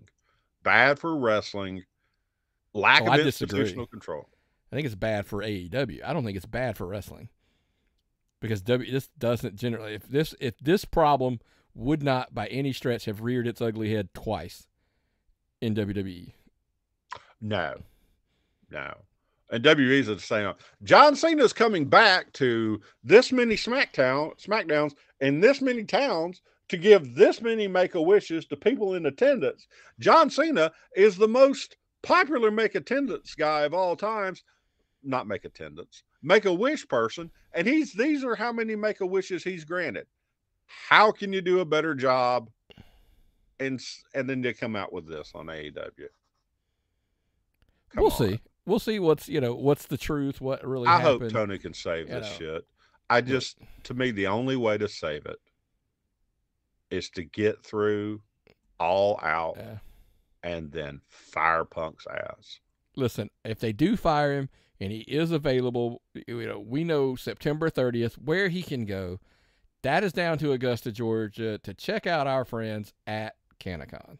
Bad for wrestling. Lack of institutional control. I think it's bad for AEW. I don't think it's bad for wrestling, because this doesn't generally. If this problem would not by any stretch have reared its ugly head twice in WWE. No. And WWE's at the same. John Cena's coming back to this many Smackdowns in this many towns to give this many Make-A-Wishes to people in attendance. John Cena is the most popular Make-Attendance guy of all times. Not Make-Attendance. Make-A-Wish person. And these are how many Make-A-Wishes he's granted. How can you do a better job? And then they come out with this on AEW. We'll see. We'll see what's the truth, what really happened. I hope Tony can save this shit. To me, the only way to save it is to get through All Out and then fire Punk's ass. Listen, if they do fire him and he is available, we know September 30th where he can go. That is down to Augusta, Georgia, to check out our friends at Canacon.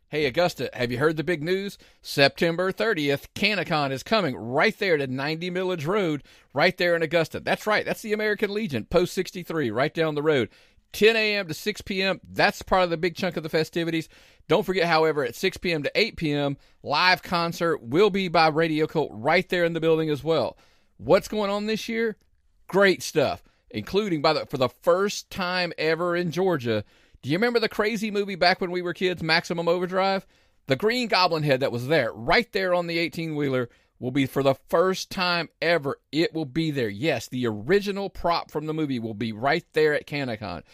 Hey, Augusta, have you heard the big news? September 30th, Canacon is coming right there to 90 Millage Road, right there in Augusta. That's right. That's the American Legion, Post 63, right down the road. 10 a.m. to 6 p.m., that's part of the big chunk of the festivities. Don't forget, however, at 6 p.m. to 8 p.m., live concert will be by Radio Cult right there in the building as well. What's going on this year? Great stuff, including for the first time ever in Georgia. Do you remember the crazy movie back when we were kids, Maximum Overdrive? The Green Goblin head that was there, right there on the 18-wheeler, will be, for the first time ever, it will be there. Yes, the original prop from the movie will be right there at CannaCon.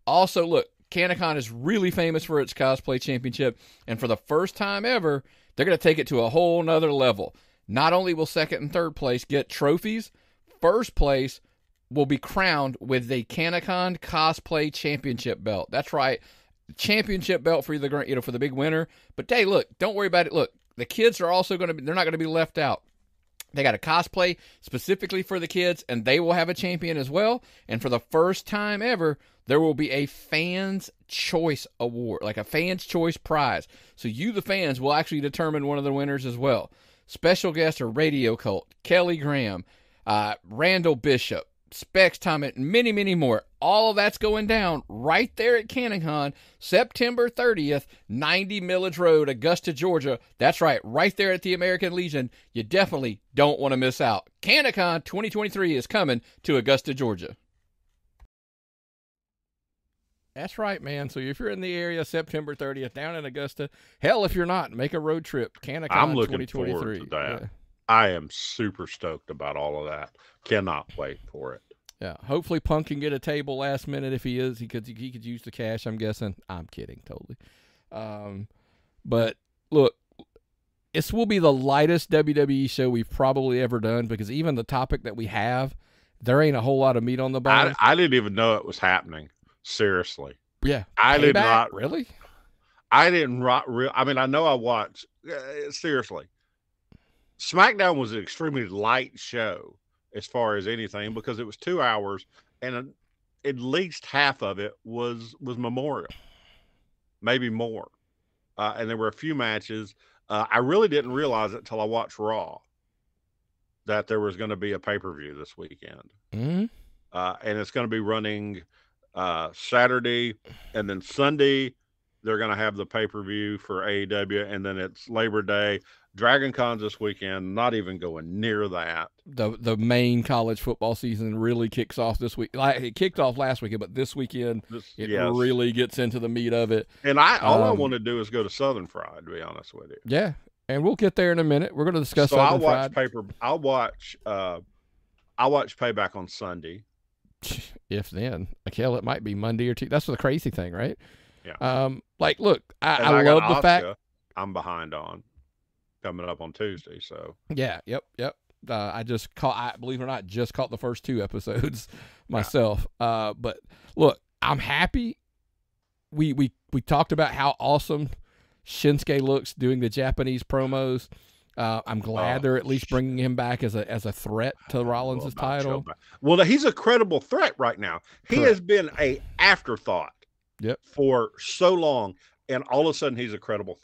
Also, look, CannaCon is really famous for its cosplay championship, and for the first time ever, they're going to take it to a whole nother level. Not only will second and third place get trophies, first place will be crowned with the CannaCon Cosplay Championship belt. That's right, championship belt for the for the big winner. But hey, look, don't worry about it. Look, the kids are also going to be, they're not going to be left out. They got a cosplay specifically for the kids, and they will have a champion as well. And for the first time ever, there will be a Fans Choice Award, like a Fans Choice Prize. So you, the fans, will actually determine one of the winners as well. Special guests are Radio Cult, Kelly Graham, Randall Bishop, Specs Thomas, and many, many more. All of that's going down right there at CannaCon, September 30th, 90 Millage Road, Augusta, Georgia. That's right there at the American Legion. You definitely don't want to miss out. CannaCon 2023 is coming to Augusta, Georgia. That's right, man. So if you're in the area, September 30th, down in Augusta, hell, if you're not, make a road trip. CannaCon 2023. I'm looking forward to that. Yeah. I am super stoked about all of that. Cannot wait for it. Yeah, hopefully Punk can get a table last minute if he is. He could use the cash, I'm guessing. I'm kidding, totally. But look, this will be the lightest WWE show we've probably ever done, because even the topic that we have, there ain't a whole lot of meat on the bone. I didn't even know it was happening. Seriously. Yeah. I did not. Really? I didn't. I mean, I know I watched. Seriously. SmackDown was an extremely light show as far as anything, because it was 2 hours, and at least half of it was Memorial, maybe more. And there were a few matches. I really didn't realize it till I watched Raw that there was going to be a pay-per-view this weekend. Mm-hmm. And it's going to be running Saturday, and then Sunday they're going to have the pay-per-view for AEW, and then it's Labor Day. Dragon Con's this weekend, not even going near that. The main college football season really kicks off this week. Like, it kicked off last weekend, but this weekend it really gets into the meat of it. And all I want to do is go to Southern Fried, to be honest with you. Yeah, and we'll get there in a minute. We're going to discuss Southern Fried. I'll watch Payback on Sunday. If then, like, hell, it might be Monday or Tuesday. That's the crazy thing, right? Yeah. Like, look, I love the fact I'm behind on coming up on Tuesday. So yeah, yep. I believe it or not, just caught the first 2 episodes myself. Yeah. But look, I'm happy. We talked about how awesome Shinsuke looks doing the Japanese promos. I'm glad they're at least bringing him back as a threat to Rollins' title. Well, he's a credible threat right now. He has been a afterthought for so long, and all of a sudden he's a credible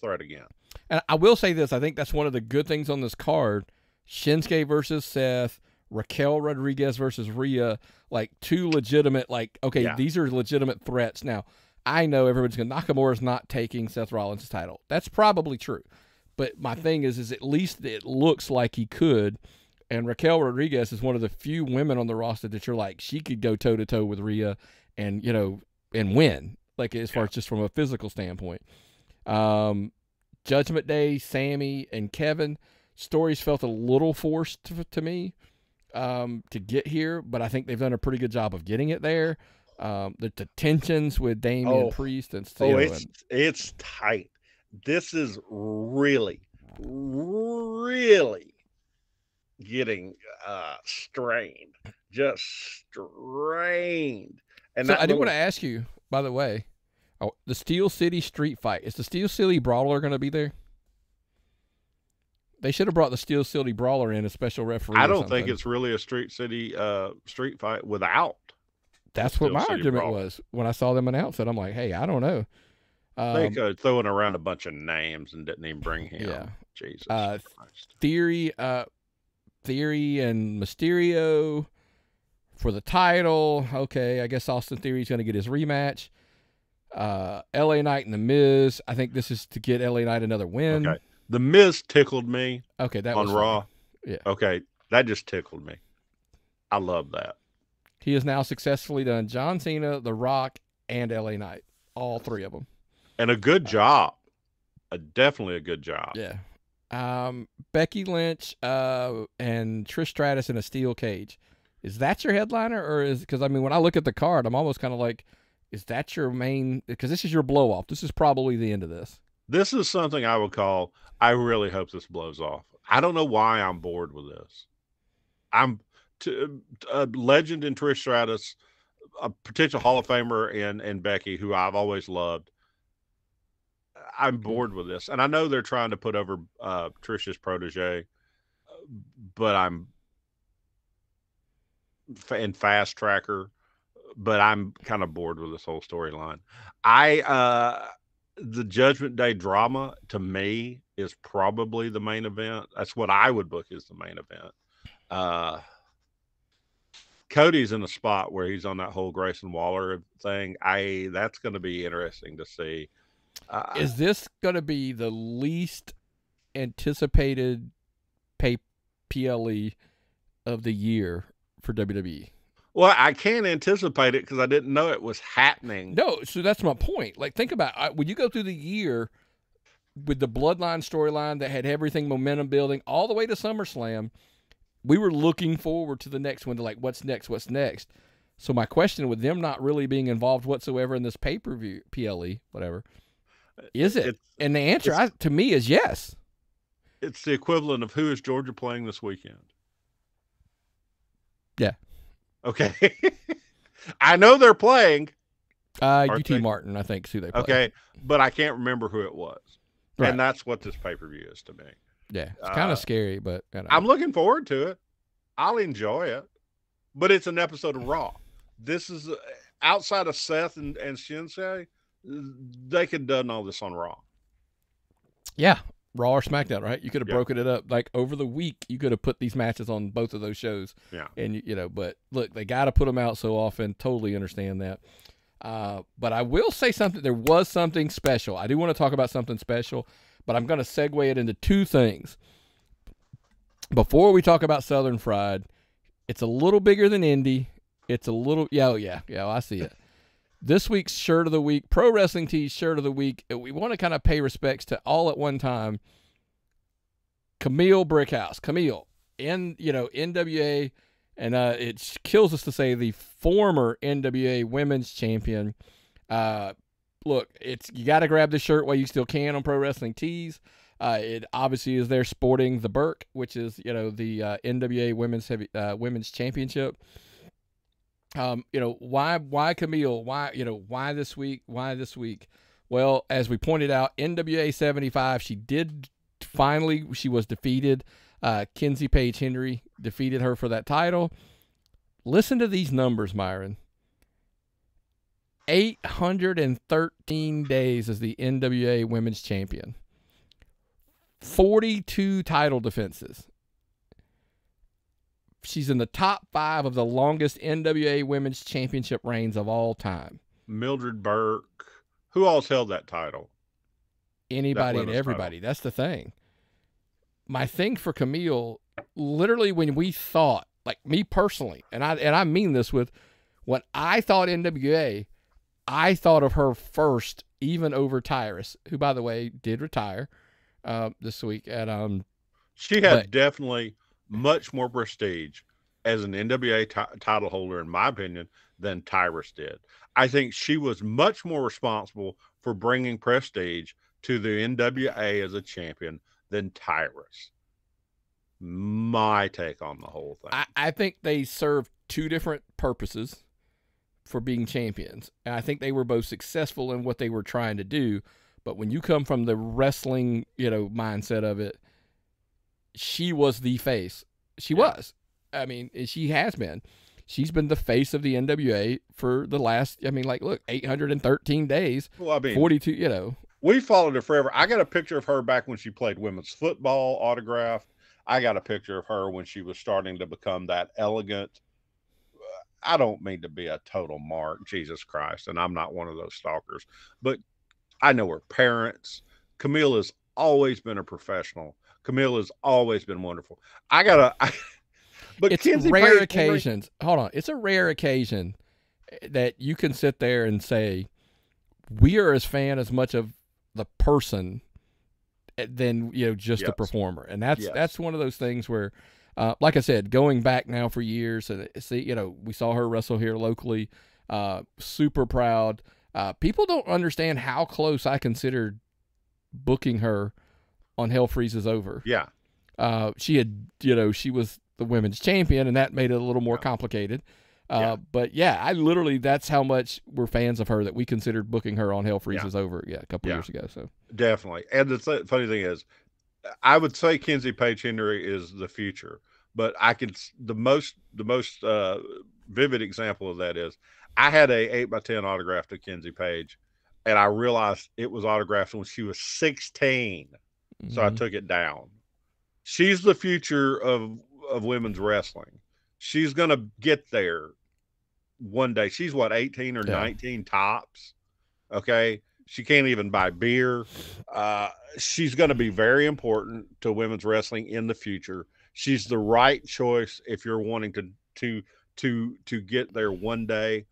threat again. And I will say this, I think that's one of the good things on this card. Shinsuke versus Seth, Raquel Rodriguez versus Rhea, like 2 legitimate, these are legitimate threats. Now, I know everybody's going to, Nakamura's not taking Seth Rollins' title. That's probably true. But my thing is at least it looks like he could. And Raquel Rodriguez is one of the few women on the roster that you're like, she could go toe-to-toe with Rhea and, and win, like, as far as just from a physical standpoint. Judgment Day, Sammy, and Kevin, stories felt a little forced to me to get here, but I think they've done a pretty good job of getting it there. The tensions with Damian Priest and it's tight. This is really, really getting strained, just strained. And so I do want to ask you, by the way, the Steel City street fight, is the Steel City Brawler going to be there? They should have brought the Steel City Brawler in as special referee. I don't think it's really a street street fight without. That's what my argument was when I saw them announce it. I'm like, hey, I don't know. They could throwing around a bunch of names and didn't even bring him. Yeah. Jesus Christ. Theory and Mysterio for the title. Okay, I guess Austin Theory's going to get his rematch. LA Knight and The Miz. I think this is to get LA Knight another win. Okay. The Miz tickled me. Okay, that on was Raw. Funny. Yeah. Okay, that just tickled me. I love that. He has now successfully done John Cena, The Rock, and LA Knight. All 3 of them. And a good job. Definitely a good job. Yeah. Becky Lynch and Trish Stratus in a steel cage. Is that your headliner, or is, because I mean when I look at the card, I'm almost kind of like, is that your main? Because this is your blow off. This is probably the end of this. This is something I would call. I really hope this blows off. I don't know why I'm bored with this. I'm a legend in Trish Stratus, a potential Hall of Famer in Becky, who I've always loved. I'm bored with this, and I know they're trying to put over Trish's protege, but I'm in Fast Tracker, but I'm kind of bored with this whole storyline. The Judgment Day drama to me is probably the main event. That's what I would book as the main event. Cody's in a spot where he's on that whole Grayson Waller thing. That's going to be interesting to see. Is this going to be the least anticipated PLE of the year for WWE? Well, I can't anticipate it because I didn't know it was happening. No, so that's my point. Like, think about it. When you go through the year with the Bloodline storyline that had everything momentum building all the way to SummerSlam, we were looking forward to the next one to like, what's next? What's next? So my question with them not really being involved whatsoever in this pay-per-view, PLE, whatever, is it? And the answer to me is yes. It's the equivalent of who is Georgia playing this weekend? Yeah. Okay. I know they're playing. UT Martin, I think, is who they play. Okay, but I can't remember who it was. Right. And that's what this pay-per-view is to me. Yeah, it's kind of scary, but I'm looking forward to it. I'll enjoy it. But it's an episode of Raw. This is outside of Seth and Shinsei, they could have done all this on Raw. Yeah, Raw or SmackDown, right? You could have broken it up. Like, over the week, you could have put these matches on both of those shows. Yeah. And, but look, they got to put them out so often. Totally understand that. But I will say something. There was something special. I do want to talk about something special, but I'm going to segue it into two things. Before we talk about Southern Fried, it's a little bigger than Indy. It's a little, yeah, I see it. This week's Shirt of the Week, Pro Wrestling Tees Shirt of the Week, we want to kind of pay respects to all at one time. Kamille Brickhouse. Kamille, NWA, and it kills us to say the former NWA Women's Champion. Look, you got to grab this shirt while you still can on Pro Wrestling Tees. It obviously is there sporting the Burke, which is, the NWA Women's Championship. Why Kamille? Why this week? Why this week? Well, as we pointed out, NWA 75, she was defeated. Kinsey Paige Henry defeated her for that title. Listen to these numbers, Myron. 813 days as the NWA Women's Champion. 42 title defenses. She's in the top 5 of the longest NWA Women's Championship reigns of all time. Mildred Burke. Who else held that title? Anybody and everybody. Title. That's the thing. My thing for Kamille, literally when we thought, like me personally, and I mean this with, when I thought NWA, I thought of her first, even over Tyrus, who, by the way, did retire this week. She had definitely much more prestige as an NWA title holder, in my opinion, than Tyrus did. I think she was much more responsible for bringing prestige to the NWA as a champion than Tyrus. My take on the whole thing. I think they served two different purposes for being champions. And I think they were both successful in what they were trying to do. But when you come from the wrestling, mindset of it, she was the face. She was. I mean, she has been. She's been the face of the NWA for the last, look, 813 days. Well, 42, We followed her forever. I got a picture of her back when she played women's football autographed. I got a picture of her when she was starting to become that elegant. I don't mean to be a total mark, Jesus Christ, and I'm not one of those stalkers, but I know her parents. Kamille has always been a professional. Kamille has always been wonderful. But it's rare occasions. Hold on. It's a rare occasion that you can sit there and say, we are as fan as much of the person than just a Yes. performer. And that's Yes. that's one of those things where, like I said, going back now for years, and we saw her wrestle here locally. Super proud. People don't understand how close I considered booking her on Hell Freezes Over. Yeah. She had, she was the women's champion, and that made it a little more complicated. But yeah, that's how much we're fans of her that we considered booking her on Hell Freezes Over. A couple years ago. So definitely. And the funny thing is, I would say Kenzie Page Henry is the future, but the most vivid example of that is I had a 8x10 autograph to Kenzie Page, and I realized it was autographed when she was 16. So I took it down. She's the future of women's wrestling. She's going to get there one day. She's 18 or 19 tops. Okay. She can't even buy beer. She's going to be very important to women's wrestling in the future. She's the right choice if you're wanting to get there one day.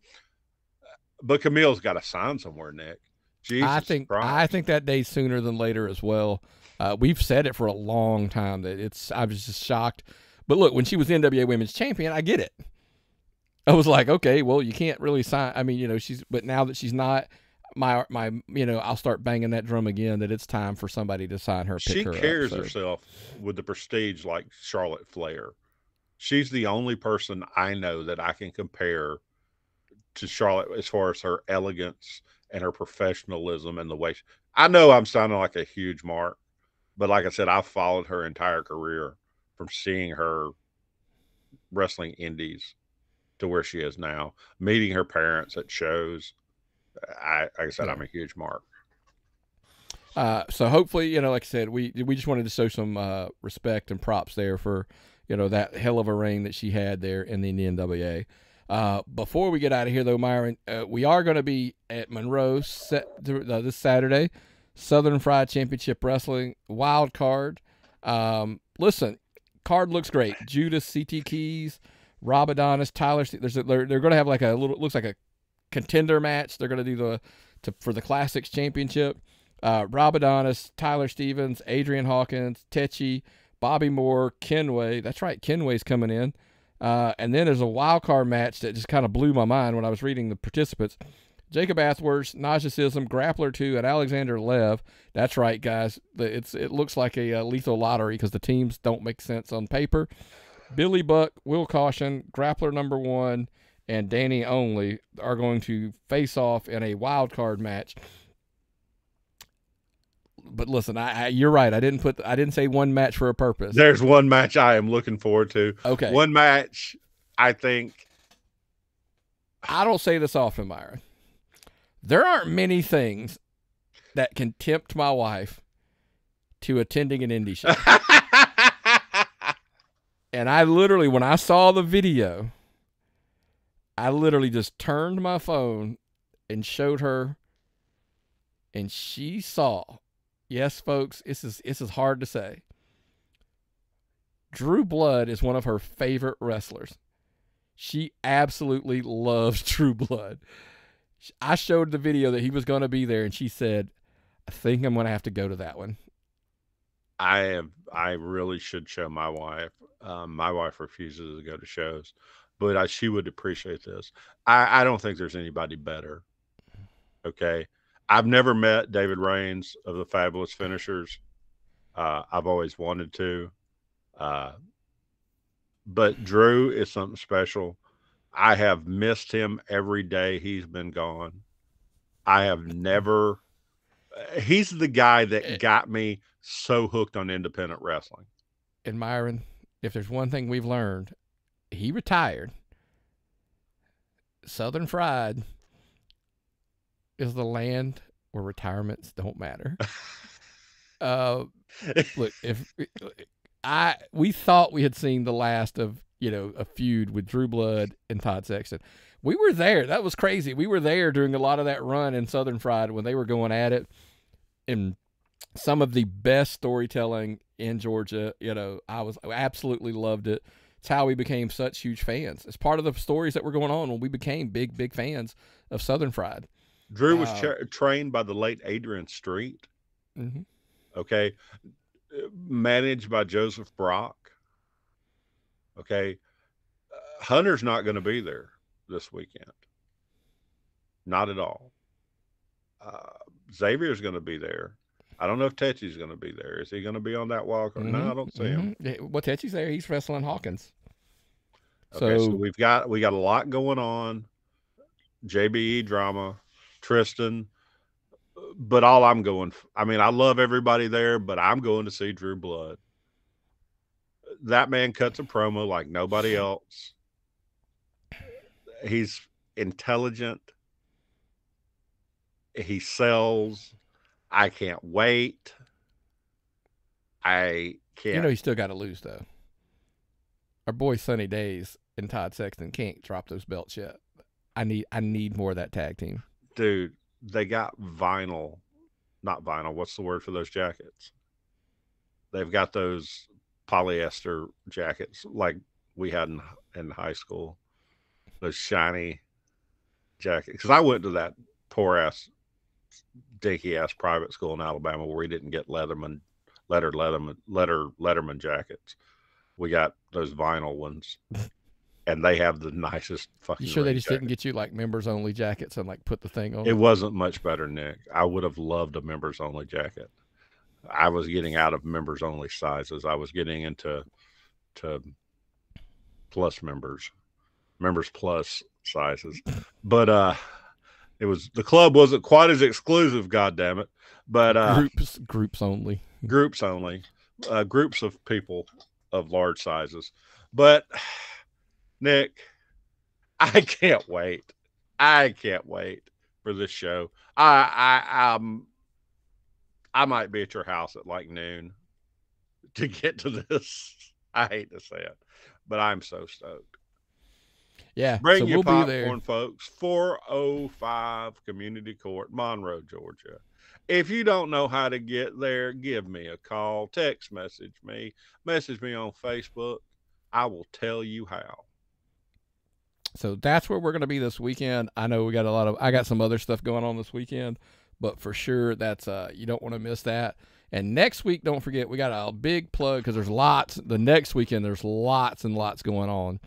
But Kamille's got to sign somewhere, Nick. Jesus I think that day's sooner than later as well. We've said it for a long time that I was just shocked. But look, when she was NWA Women's Champion, I get it. I was like, okay, well, you can't really sign. I mean, but now that she's not, I'll start banging that drum again that it's time for somebody to sign her. She carries herself with the prestige like Charlotte Flair. She's the only person I know that I can compare to Charlotte as far as her elegance and her professionalism and the way I know I'm sounding like a huge mark, but like I said, I've followed her entire career from seeing her wrestling indies to where she is now, meeting her parents at shows. Like I said, I'm a huge mark. So hopefully, like I said, we just wanted to show some respect and props there for, that hell of a reign that she had there in the NWA. Before we get out of here, though, Myron, we are going to be at Monroe this Saturday, Southern Fried Championship Wrestling Wild Card. Listen, card looks great. Judas, CT Keys, Rob Adonis, Tyler. They're going to have like looks like a contender match. They're going to do for the Classics Championship. Rob Adonis, Tyler Stevens, Adrian Hawkins, Techi, Bobby Moore, Kenway. That's right, Kenway's coming in. And then there's a wild card match that just kind of blew my mind when I was reading the participants. Jacob Athworth, Najasism, Grappler 2, and Alexander Lev. That's right, guys. It looks like a lethal lottery because the teams don't make sense on paper. Billy Buck, Will Caution, Grappler number 1, and Danny Only are going to face off in a wild card match. But listen, you're right. I didn't say one match for a purpose. There's one match I am looking forward to. Okay. One match, I think. I don't say this often, Myron. There aren't many things that can tempt my wife to attending an indie show. And I literally, when I saw the video, I literally just turned my phone and showed her, and she saw. Yes, folks, this is hard to say. Drew Blood is one of her favorite wrestlers. She absolutely loves Drew Blood. I showed the video that he was going to be there, and she said, I think I'm going to have to go to that one. I really should show my wife. My wife refuses to go to shows, but she would appreciate this. I don't think there's anybody better. Okay. I've never met David Reigns of the Fabulous Finishers. I've always wanted to. But Drew is something special. I have missed him every day he's been gone. I have never. He's the guy that got me so hooked on independent wrestling. And Myron, if there's one thing we've learned, he retired. Southern Fried is the land where retirements don't matter. Look, we thought we had seen the last of a feud with Drew Blood and Todd Sexton. We were there. That was crazy. We were there during a lot of that run in Southern Fried when they were going at it. And some of the best storytelling in Georgia. I absolutely loved it. It's how we became such huge fans. It's part of the stories that were going on when we became big fans of Southern Fried. Drew was trained by the late Adrian Street. Mm-hmm. Okay. Managed by Joseph Brock. Okay. Hunter's not going to be there this weekend. Not at all. Xavier's going to be there. I don't know if Tetchy's going to be there. Is he going to be on that wild card? No, I don't see him. Well, Tetchy's there. He's wrestling Hawkins. Okay, so we got a lot going on. JBE drama, Tristan. But all I'm going, I mean, I love everybody there, but I'm going to see Drew Blood. That man cuts a promo like nobody else. He's intelligent. He sells. I can't wait. I can't. You know, he still got to lose, though. Our boy Sunny Days and Todd Sexton can't drop those belts yet. I need more of that tag team. Dude, they got vinyl. Not vinyl. What's the word for those jackets? They've got those polyester jackets like we had in high school. Those shiny jackets. Because I went to that poor-ass, dinky-ass private school in Alabama where we didn't get Letterman jackets. We got those vinyl ones. And they have the nicest fucking. You sure they just didn't get you like members only jackets and like put the thing on? It wasn't much better, Nick. I would have loved a members only jacket. I was getting out of members only sizes. I was getting into plus members plus sizes. But it was, the club wasn't quite as exclusive, goddamn it. But groups only. Groups only. Groups of people of large sizes. But Nick, I can't wait. I can't wait for this show. I might be at your house at like noon to get to this. I hate to say it, but I'm so stoked. Yeah, bring so your we'll popcorn, be there, folks. 405 Community Court, Monroe, Georgia. If you don't know how to get there, give me a call, text message me on Facebook. I will tell you how. So that's where we're going to be this weekend. I know I got some other stuff going on this weekend, but for sure that's, you don't want to miss that. And next week, don't forget, we got a big plug because there's lots, the next weekend, there's lots and lots going on.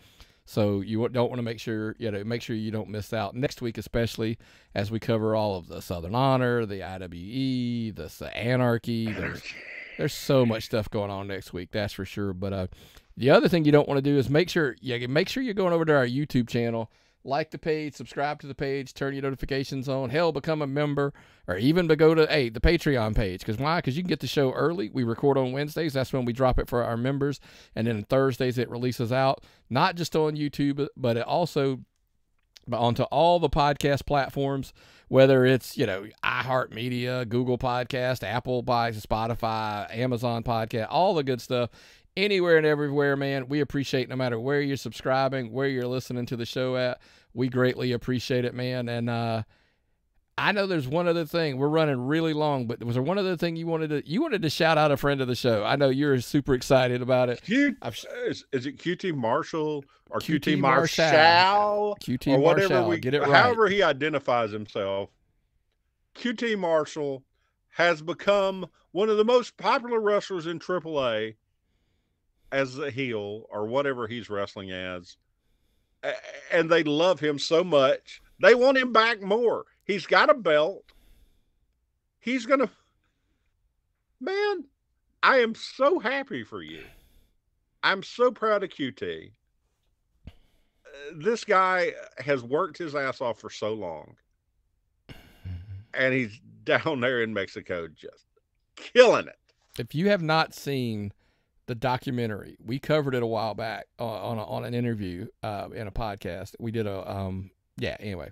So you don't want to make sure you don't miss out next week, especially as we cover all of the Southern Honor, the IWE, the Anarchy. There's so much stuff going on next week. That's for sure. But, the other thing you don't want to do is make sure you're going over to our YouTube channel, like the page, subscribe to the page, turn your notifications on, hell, become a member, or even to go to the Patreon page. Because why? Because you can get the show early. We record on Wednesdays. That's when we drop it for our members. And then on Thursdays it releases out, not just on YouTube, but it also onto all the podcast platforms, whether it's, iHeartMedia, Google Podcast, Apple Podcasts, Spotify, Amazon Podcast, all the good stuff. Anywhere and everywhere, man. We appreciate no matter where you're subscribing, where you're listening to the show at. We greatly appreciate it, man. And I know there's one other thing. We're running really long, but was there one other thing you wanted to shout out a friend of the show? I know you're super excited about it. Is it QT Marshall or QT Marshall? QT or whatever Marshall. Get it right. However he identifies himself, QT Marshall has become one of the most popular wrestlers in AAA. As a heel or whatever he's wrestling as, and they love him so much they want him back more. He's got a belt. He's gonna, man, I am so happy for you. I'm so proud of QT. This guy has worked his ass off for so long, and he's down there in Mexico just killing it. If you have not seen the documentary, we covered it a while back on an interview in a podcast. We did anyway.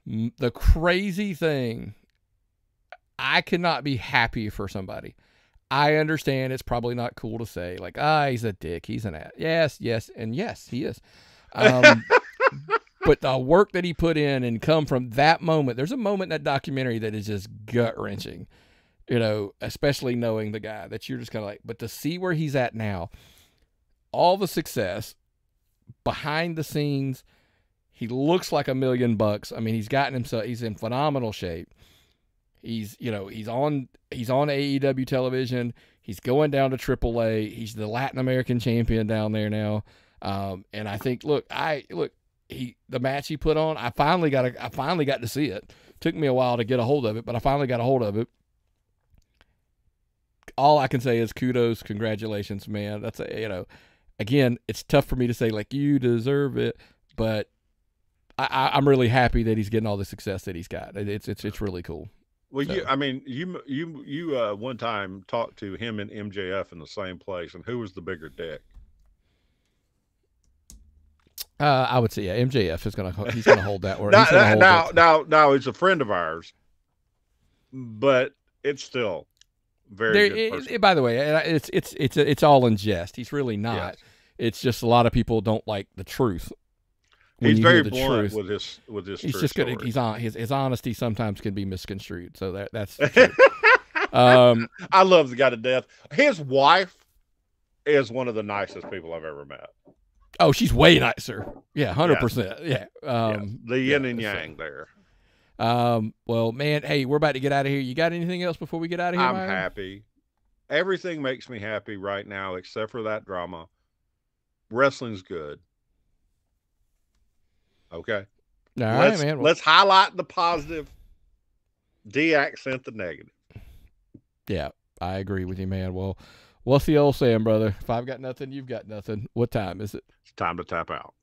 The crazy thing, I could not be happy for somebody. I understand it's probably not cool to say, like, he's a dick, he's an ass. Yes, and yes, he is. But the work that he put in and come from that moment, there's a moment in that documentary that is just gut-wrenching. Especially knowing the guy that you're just kind of like, but to see where he's at now, all the success behind the scenes, he looks like $1 million. I mean, he's in phenomenal shape. He's on AEW television. He's going down to AAA. He's the Latin American champion down there now. And I think, the match he put on, I finally got to see it. Took me a while to get a hold of it, but I finally got a hold of it. All I can say is kudos, congratulations, man. That's again, it's tough for me to say like you deserve it, but I'm really happy that he's getting all the success that he's got. It's really cool. Well, so. You one time talked to him and MJF in the same place, and who was the bigger dick? I would say MJF is gonna hold that word. Now he's a friend of ours, but it's still very good. By the way, it's all in jest. He's really not. Yes. It's just a lot of people don't like the truth. He's very blunt with his. He's just good. His honesty sometimes can be misconstrued. So that's. I love the guy to death. His wife is one of the nicest people I've ever met. Oh, she's way nicer. Yeah, 100%. Yeah. The yin and yang there. Well, man, hey, we're about to get out of here. You got anything else before we get out of here? I'm happy. Everything makes me happy right now, except for that drama. Wrestling's good. Okay. All right, man. Let's highlight the positive, de-accent the negative. Yeah, I agree with you, man. Well, what's the old saying, brother? If I've got nothing, you've got nothing. What time is it? It's time to tap out.